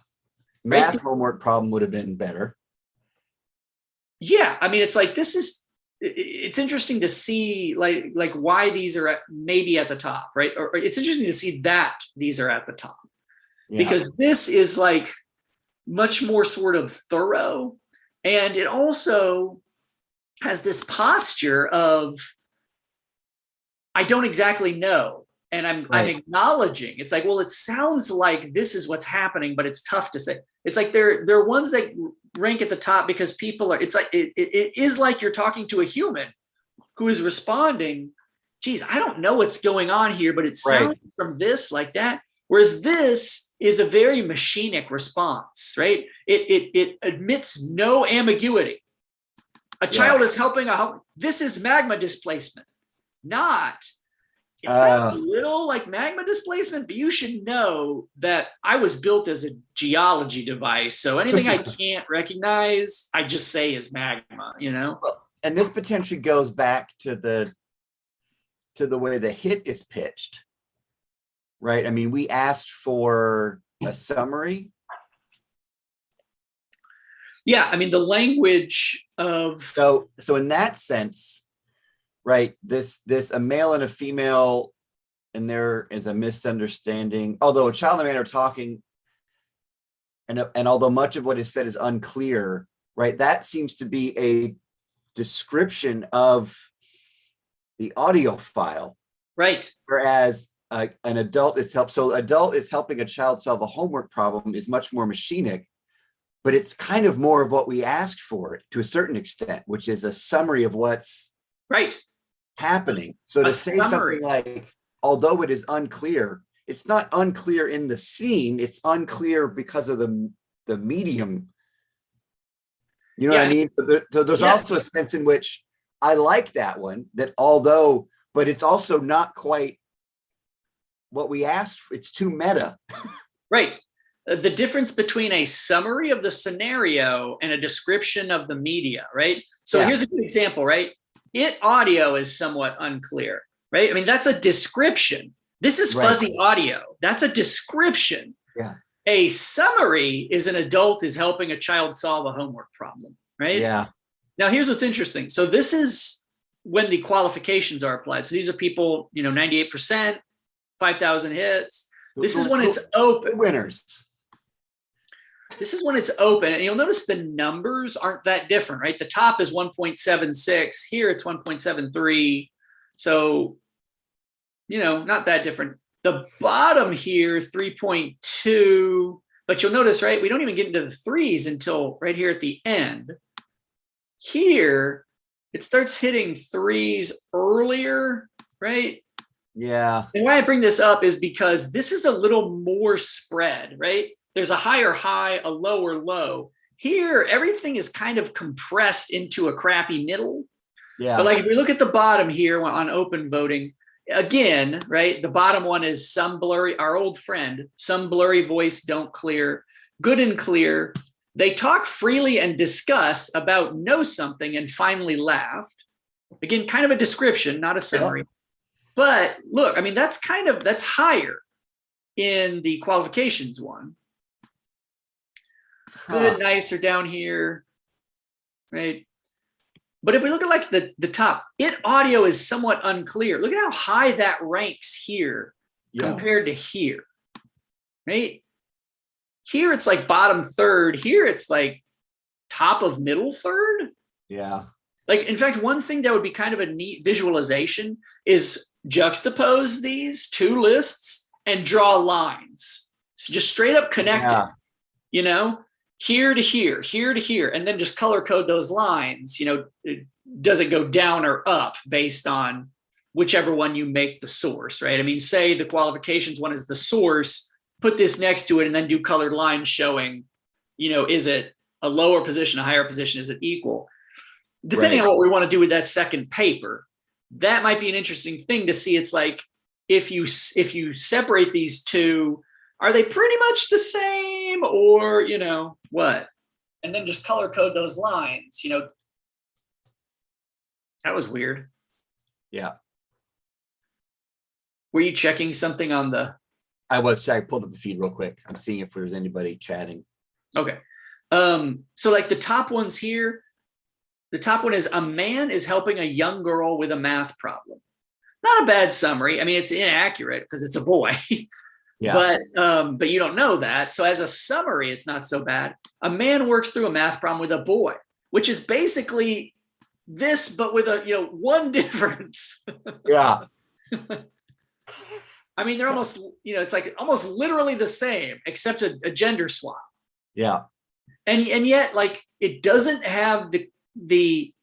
Math homework problem would have been better. Yeah, I mean, it's like it's interesting to see like why these are maybe at the top, right? Or it's interesting to see that these are at the top, because this is like much more sort of thorough, and it also has this posture of I don't exactly know. And I'm acknowledging. It's like, well, it sounds like this is what's happening, but it's tough to say. It's like they're ones that rank at the top because people are. It's like it is like you're talking to a human who is responding. Geez, I don't know what's going on here, but it sounds from this like that. Whereas this is a very machinic response, right? It admits no ambiguity. A child is helping this is magma displacement, not. It sounds a little like magma displacement, but you should know that I was built as a geology device. So anything I can't recognize, I just say is magma, you know? Well, and this potentially goes back to the way the hit is pitched, right? I mean, we asked for a summary. Yeah, I mean, the language of... So in that sense, right, this a male and a female, and there is a misunderstanding. Although a child and a man are talking, and although much of what is said is unclear, right, that seems to be a description of the audio file, right? Whereas an adult is adult is helping a child solve a homework problem is much more machinic, but it's kind of more of what we asked for to a certain extent, which is a summary of what's Right. happening. So A to say summary. something like, although it is unclear, it's not unclear in the scene, it's unclear because of the medium. You know Yeah, what I mean? So there's yeah. also a sense in which I like that one, that although, but it's also not quite what we asked for. It's too meta. Right. The difference between a summary of the scenario and a description of the media, right? So Yeah. here's a good example, right? It audio is somewhat unclear, right? I mean, that's a description. This is Right. fuzzy audio. That's a description. Yeah. A summary is an adult is helping a child solve a homework problem, right? Yeah. Now, here's what's interesting. So this is when the qualifications are applied. So these are people, 98%, 5,000 hits. This is when it's open. Winners. This is when it's open. And you'll notice the numbers aren't that different, right? The top is 1.76. Here it's 1.73. So, not that different. The bottom here, 3.2. But you'll notice, right? We don't even get into the threes until right here at the end. Here, it starts hitting threes earlier, right? Yeah. And why I bring this up is because this is a little more spread, right? There's a higher high, a lower low. Here, everything is kind of compressed into a crappy middle. Yeah. But like if we look at the bottom here on open voting, again, right? The bottom one is some blurry, our old friend, some blurry voice, don't clear, good and clear. They talk freely and discuss about know something and finally laughed. Again, kind of a description, not a summary. Yeah. But look, I mean, that's higher in the qualifications one. Good, nice are down here, right? But if we look at like the top, it audio is somewhat unclear. Look at how high that ranks here compared to here, right? Here it's like bottom third. Here it's like top of middle third. Yeah. Like, in fact, one thing that would be kind of a neat visualization is juxtapose these two lists and draw lines. So just straight up connect it, here to here, here to here, and then just color code those lines. Does it go down or up based on whichever one you make the source, right? I mean, say the qualifications one is the source, put this next to it and then do colored lines showing, is it a lower position, a higher position, is it equal? Depending on what we want to do with that second paper, that might be an interesting thing to see. It's like, if you separate these two, are they pretty much the same, or, what? And then just color code those lines, That was weird. Yeah. Were you checking something on the? I was. I pulled up the feed real quick. I'm seeing if there's anybody chatting. Okay. So like the top ones here, the top one is a man is helping a young girl with a math problem. Not a bad summary. I mean, it's inaccurate because it's a boy. Yeah. But you don't know that. So as a summary, it's not so bad. A man works through a math problem with a boy, which is basically this, but with one difference. Yeah. I mean, they're almost, it's like almost literally the same, except a gender swap. Yeah. And yet, like, it doesn't have the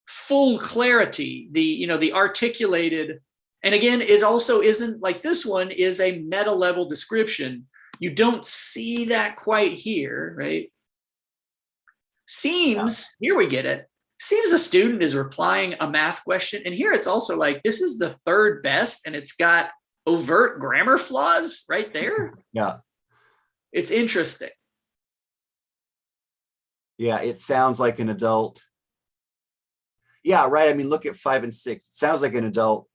full clarity, the articulated. And again, it also isn't like this one is a meta level description. You don't see that quite here, right? Seems, here we get it. Seems the student is replying a math question. And here it's also like, this is the third best and it's got overt grammar flaws right there. Yeah. It's interesting. Yeah, it sounds like an adult. Yeah, right. I mean, look at 5 and 6. It sounds like an adult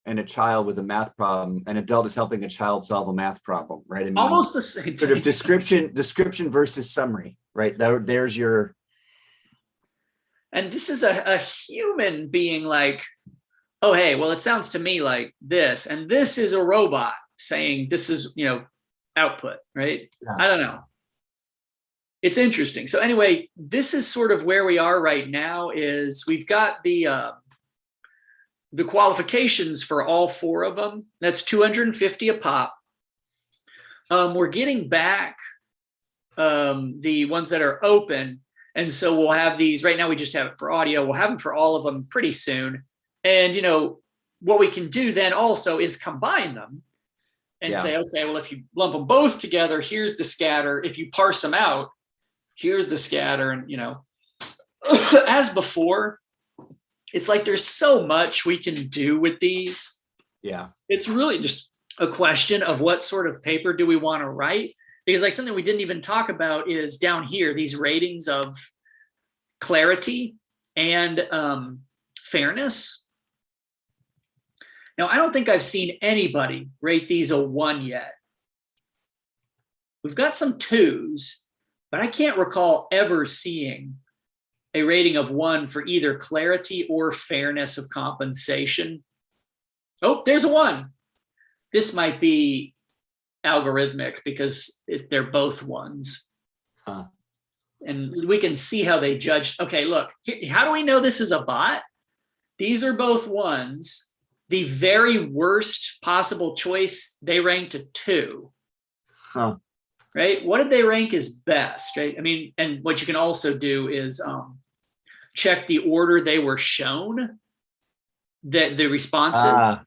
and a child with a math problem. An adult is helping a child solve a math problem, right? I mean, almost the same sort of description versus summary, right? There's your. And this is a human being like, oh, hey, well, it sounds to me like this. And this is a robot saying this is, output, right? Yeah. I don't know. It's interesting. So anyway, this is sort of where we are right now. Is we've got the qualifications for all four of them. That's 250 a pop. We're getting back the ones that are open. And so we'll have these right now. We just have it for audio. We'll have them for all of them pretty soon. And, you know, what we can do then also is combine them and say, okay, well, if you lump them both together, here's the scatter. If you parse them out, here's the scatter. And, you know, as before, it's like there's so much we can do with these. Yeah. It's really just a question of what sort of paper do we want to write? Because like something we didn't even talk about is down here, these ratings of clarity and fairness. Now, I don't think I've seen anybody rate these a 1 yet. We've got some 2s, but I can't recall ever seeing a rating of 1 for either clarity or fairness of compensation. Oh, there's a 1. This might be algorithmic because they're both 1s. Huh. And we can see how they judged. Okay, look, how do we know this is a bot? These are both 1s. The very worst possible choice, they ranked a 2. Huh. Right? What did they rank as best? Right? I mean, and what you can also do is check the order they were shown, that the responses,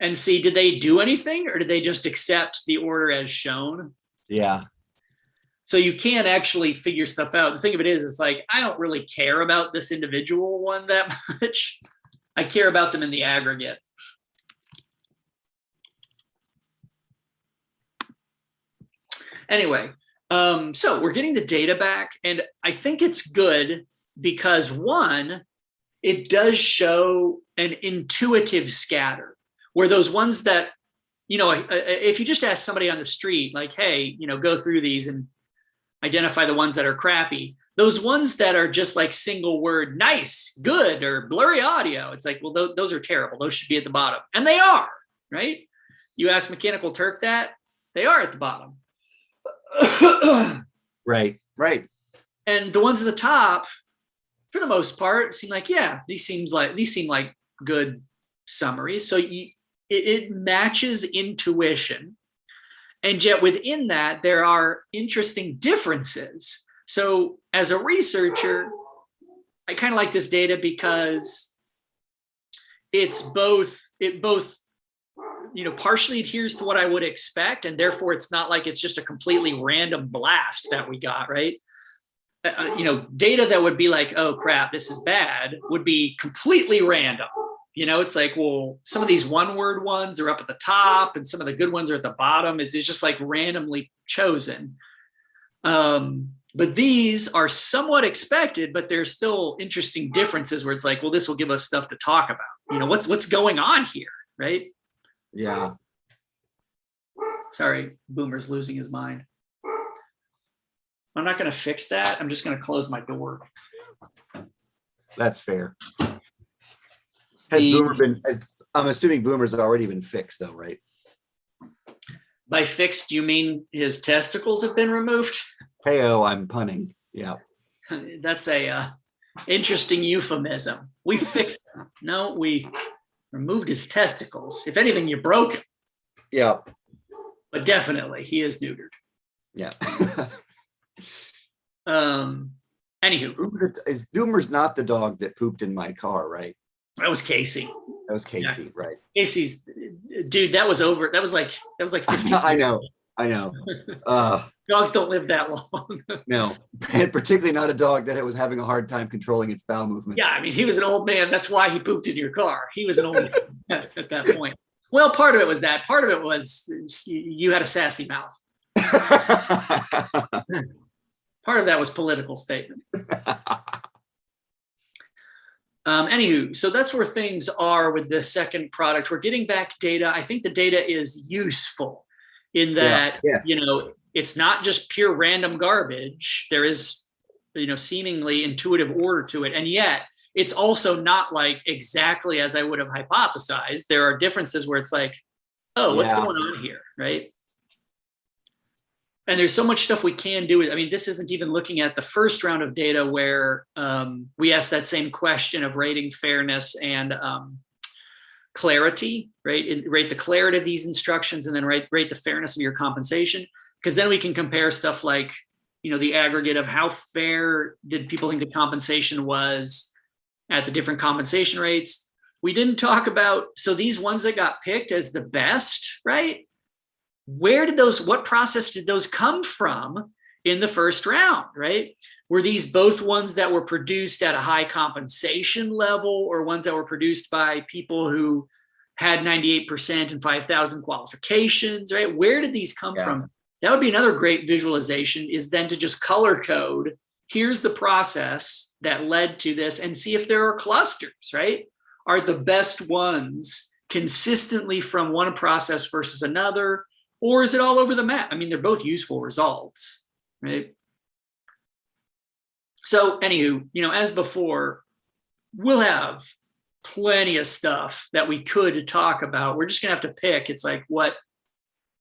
and see, did they do anything or did they just accept the order as shown? Yeah. So you can actually figure stuff out. The thing of it is, it's like, I don't really care about this individual one that much. I care about them in the aggregate. Anyway, so we're getting the data back, and I think it's good because, one, it does show an intuitive scatter, where those ones that, you know, if you just ask somebody on the street, like, hey, you know, go through these and identify the ones that are crappy, those ones that are just like single word, nice, good, or blurry audio, it's like, well, those are terrible. Those should be at the bottom. And they are, right? You ask Mechanical Turk that, they are at the bottom. Right. And the ones at the top, for the most part, seem like, yeah, these seem like good summaries. So it matches intuition. And yet within that, there are interesting differences. So as a researcher, I kind of like this data because it both, you know, partially adheres to what I would expect. And therefore it's not like it's just a completely random blast that we got, right? You know, data that would be like, oh crap, this is bad, would be completely random. You know, it's like, well, some of these 1-word ones are up at the top and some of the good ones are at the bottom. It's just like randomly chosen. But these are somewhat expected, but there's still interesting differences where it's like, well, this will give us stuff to talk about. You know, what's going on here, right? Yeah. Sorry, Boomer's losing his mind. I'm not going to fix that. I'm just going to close my door. That's fair. I'm assuming Boomer's already been fixed though, right? By fixed, do you mean his testicles have been removed? Hey-oh, I'm punning. Yeah. That's a interesting euphemism. We fixed him. No, we removed his testicles. If anything, you broke him. Yeah. But definitely, he is neutered. Yeah. Anywho. Boomer's not the dog that pooped in my car, right? That was Casey. That was Casey, yeah. Right? Casey's, dude. That was over. That was like 15. I know. Dogs don't live that long. No, and particularly not a dog that was having a hard time controlling its bowel movements. Yeah, I mean, he was an old man. That's why he pooped in your car. He was an old man at that point. Well, part of it was that. Part of it was you had a sassy mouth. Part of that was political statement. Anywho, so that's where things are with this second product. We're getting back data. I think the data is useful in that, you know, it's not just pure random garbage. There is, you know, seemingly intuitive order to it. And yet it's also not like exactly as I would have hypothesized. There are differences where it's like, oh, what's going on here, right? And there's so much stuff we can do. I mean, this isn't even looking at the first round of data where we asked that same question of rating fairness and clarity, right? Rate the clarity of these instructions and then rate the fairness of your compensation. Because then we can compare stuff like the aggregate of how fair did people think the compensation was at the different compensation rates. We didn't talk about, so these ones that got picked as the best, right? What process did those come from in the first round, right? Were these both ones that were produced at a high compensation level, or ones that were produced by people who had 98% and 5,000 qualifications, right? Where did these come from? That would be another great visualization, is then to just color code, here's the process that led to this, and see if there are clusters, right? Are the best ones consistently from one process versus another, or is it all over the map? I mean, they're both useful results, right? So anywho, as before, we'll have plenty of stuff that we could talk about. We're just gonna have to pick. It's like,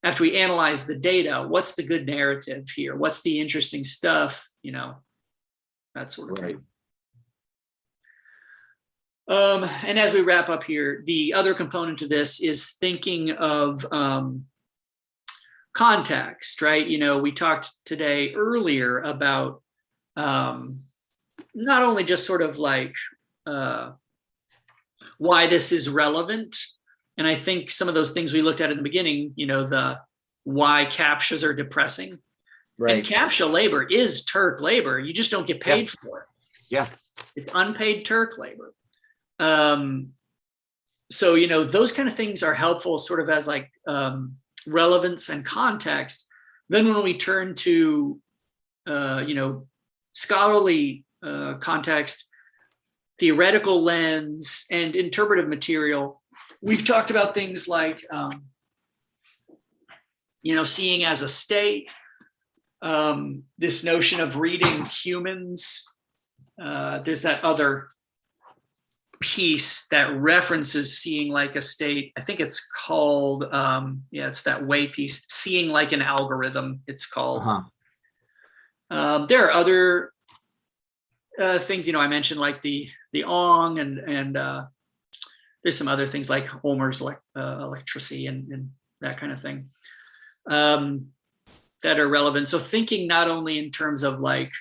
after we analyze the data, what's the good narrative here? What's the interesting stuff? That sort of thing. And as we wrap up here, the other component to this is thinking of context, right? We talked today earlier about not only just sort of like why this is relevant. And I think some of those things we looked at in the beginning, the why CAPTCHAs are depressing. Right. And CAPTCHA labor is Turk labor. You just don't get paid for it. Yeah. It's unpaid Turk labor. So, those kind of things are helpful sort of as like relevance and context. Then when we turn to, scholarly context, theoretical lens, and interpretive material, we've talked about things like, seeing as a state, this notion of reading humans. There's that other piece that references seeing like a state. I think it's called, it's that way piece, seeing like an algorithm, it's called. There are other things, I mentioned like the Ong and there's some other things like Olmer's electricity and that kind of thing that are relevant. So thinking not only in terms of like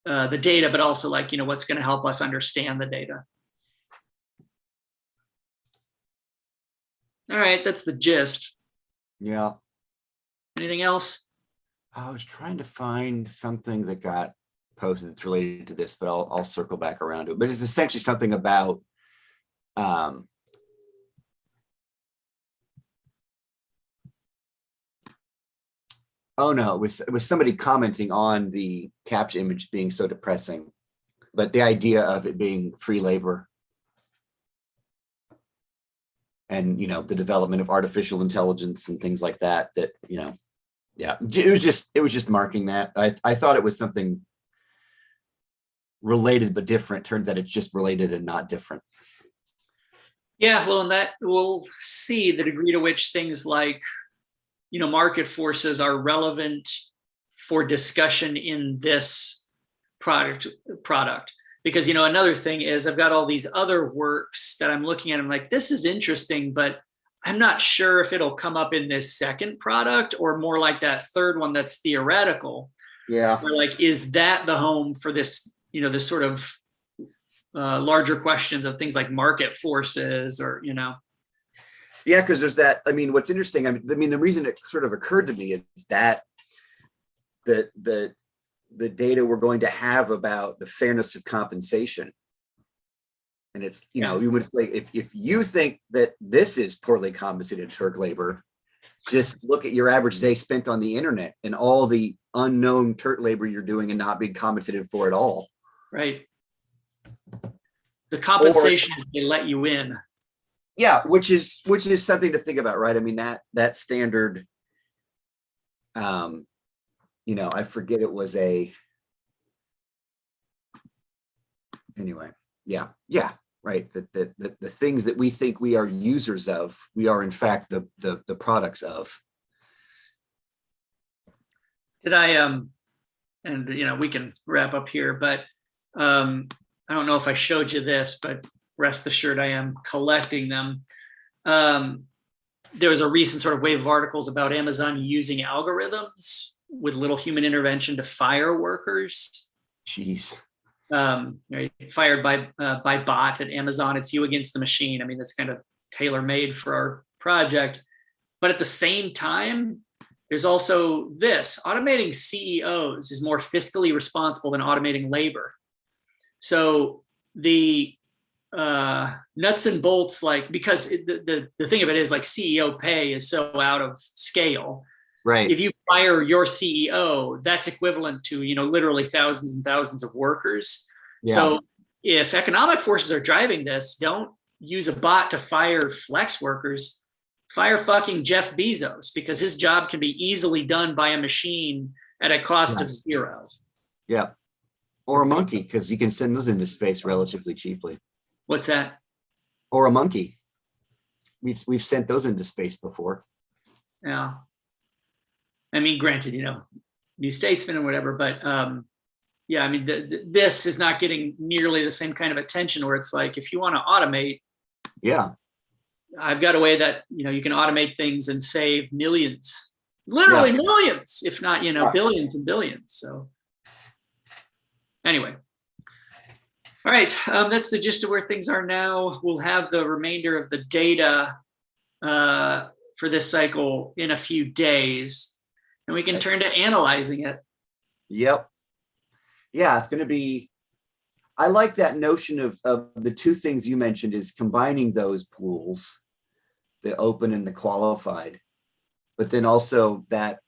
the data, but also like, what's going to help us understand the data. All right, that's the gist. Yeah. Anything else? I was trying to find something that got posted that's related to this, but I'll circle back around to it. But it's essentially something about oh no, it was somebody commenting on the CAPTCHA image being so depressing, but the idea of it being free labor and the development of artificial intelligence and things like that, yeah, it was just marking that. I thought it was something related but different. Turns out it's just related and not different. Yeah, well, and that we'll see the degree to which things like market forces are relevant for discussion in this product. Because another thing is I've got all these other works that I'm looking at. I'm like, this is interesting, but I'm not sure if it'll come up in this second product or more like that third one that's theoretical. Yeah. Or like, is that the home for this, this sort of larger questions of things like market forces or, Yeah, because there's that. I mean, what's interesting, I mean, the reason it sort of occurred to me is that the data we're going to have about the fairness of compensation. And it's, you would say, if you think that this is poorly compensated Turk labor, just look at your average day spent on the internet and all the unknown Turk labor you're doing and not being compensated for at all. Right. The compensation is they let you in. Yeah, which is something to think about, right? I mean, that standard, I forget, it was anyway, yeah, right. The things that we think we are users of, we are in fact the products of. Did I and we can wrap up here, but I don't know if I showed you this, but rest assured I am collecting them. There was a recent sort of wave of articles about Amazon using algorithms with little human intervention to fire workers. Jeez. Right, fired by bot at Amazon. It's you against the machine. I mean, that's kind of tailor made for our project. But at the same time, there's also this: automating CEOs is more fiscally responsible than automating labor. So the nuts and bolts, like, because the thing of it is, like, CEO pay is so out of scale. Right. If you fire your CEO, that's equivalent to, literally thousands and thousands of workers. Yeah. So if economic forces are driving this, don't use a bot to fire flex workers. Fire fucking Jeff Bezos, because his job can be easily done by a machine at a cost of zero. Yeah. Or a monkey, because you can send those into space relatively cheaply. What's that? Or a monkey. We've sent those into space before. Yeah. I mean, granted, New Statesman and whatever, but yeah, I mean, this is not getting nearly the same kind of attention, where it's like, if you want to automate, yeah, I've got a way that, you can automate things and save millions, literally millions, if not, billions and billions. So anyway, all right, that's the gist of where things are now. We'll have the remainder of the data for this cycle in a few days, and we can turn to analyzing it. Yep. Yeah, it's going to be, I like that notion of the two things you mentioned, is combining those pools, the open and the qualified, but then also that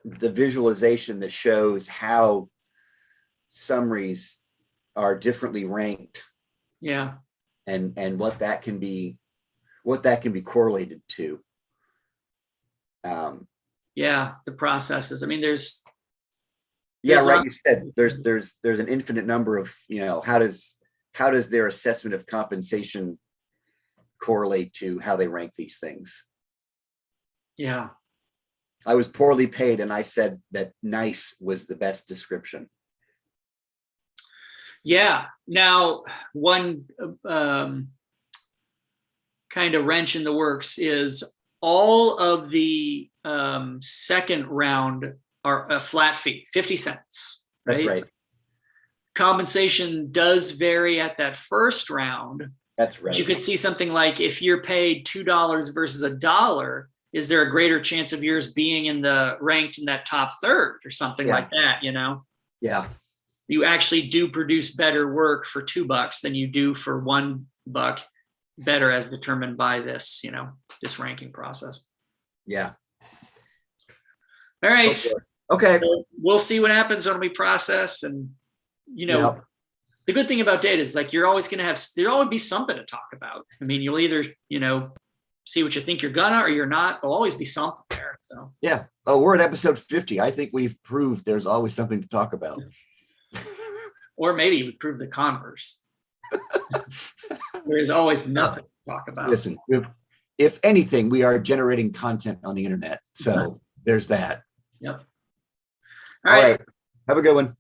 the visualization that shows how summaries are differently ranked. Yeah. And what that can be correlated to. Yeah, the processes. I mean, there's right. You said there's an infinite number of, how does their assessment of compensation correlate to how they rank these things? Yeah. I was poorly paid, and I said that nice was the best description. Yeah. Now, one kind of wrench in the works is all of the second round are a flat fee, 50 cents. Right? That's right. Compensation does vary at that first round. That's right. You could see something like, if you're paid $2 versus $1, is there a greater chance of yours being ranked in that top third or something like that? Yeah. You actually do produce better work for $2 than you do for $1, better as determined by this, this ranking process. Yeah. All right. Okay. So we'll see what happens when we process, and the good thing about data is, like, you're always going to there'll always be something to talk about. I mean, you'll either, see what you think you're gonna, or you're not. There'll always be something there. So yeah. Oh, we're at episode 50. I think we've proved there's always something to talk about. Or maybe we prove the converse. There's always nothing to talk about. Listen, if anything, we are generating content on the internet. So there's that. Yep. All right. Have a good one.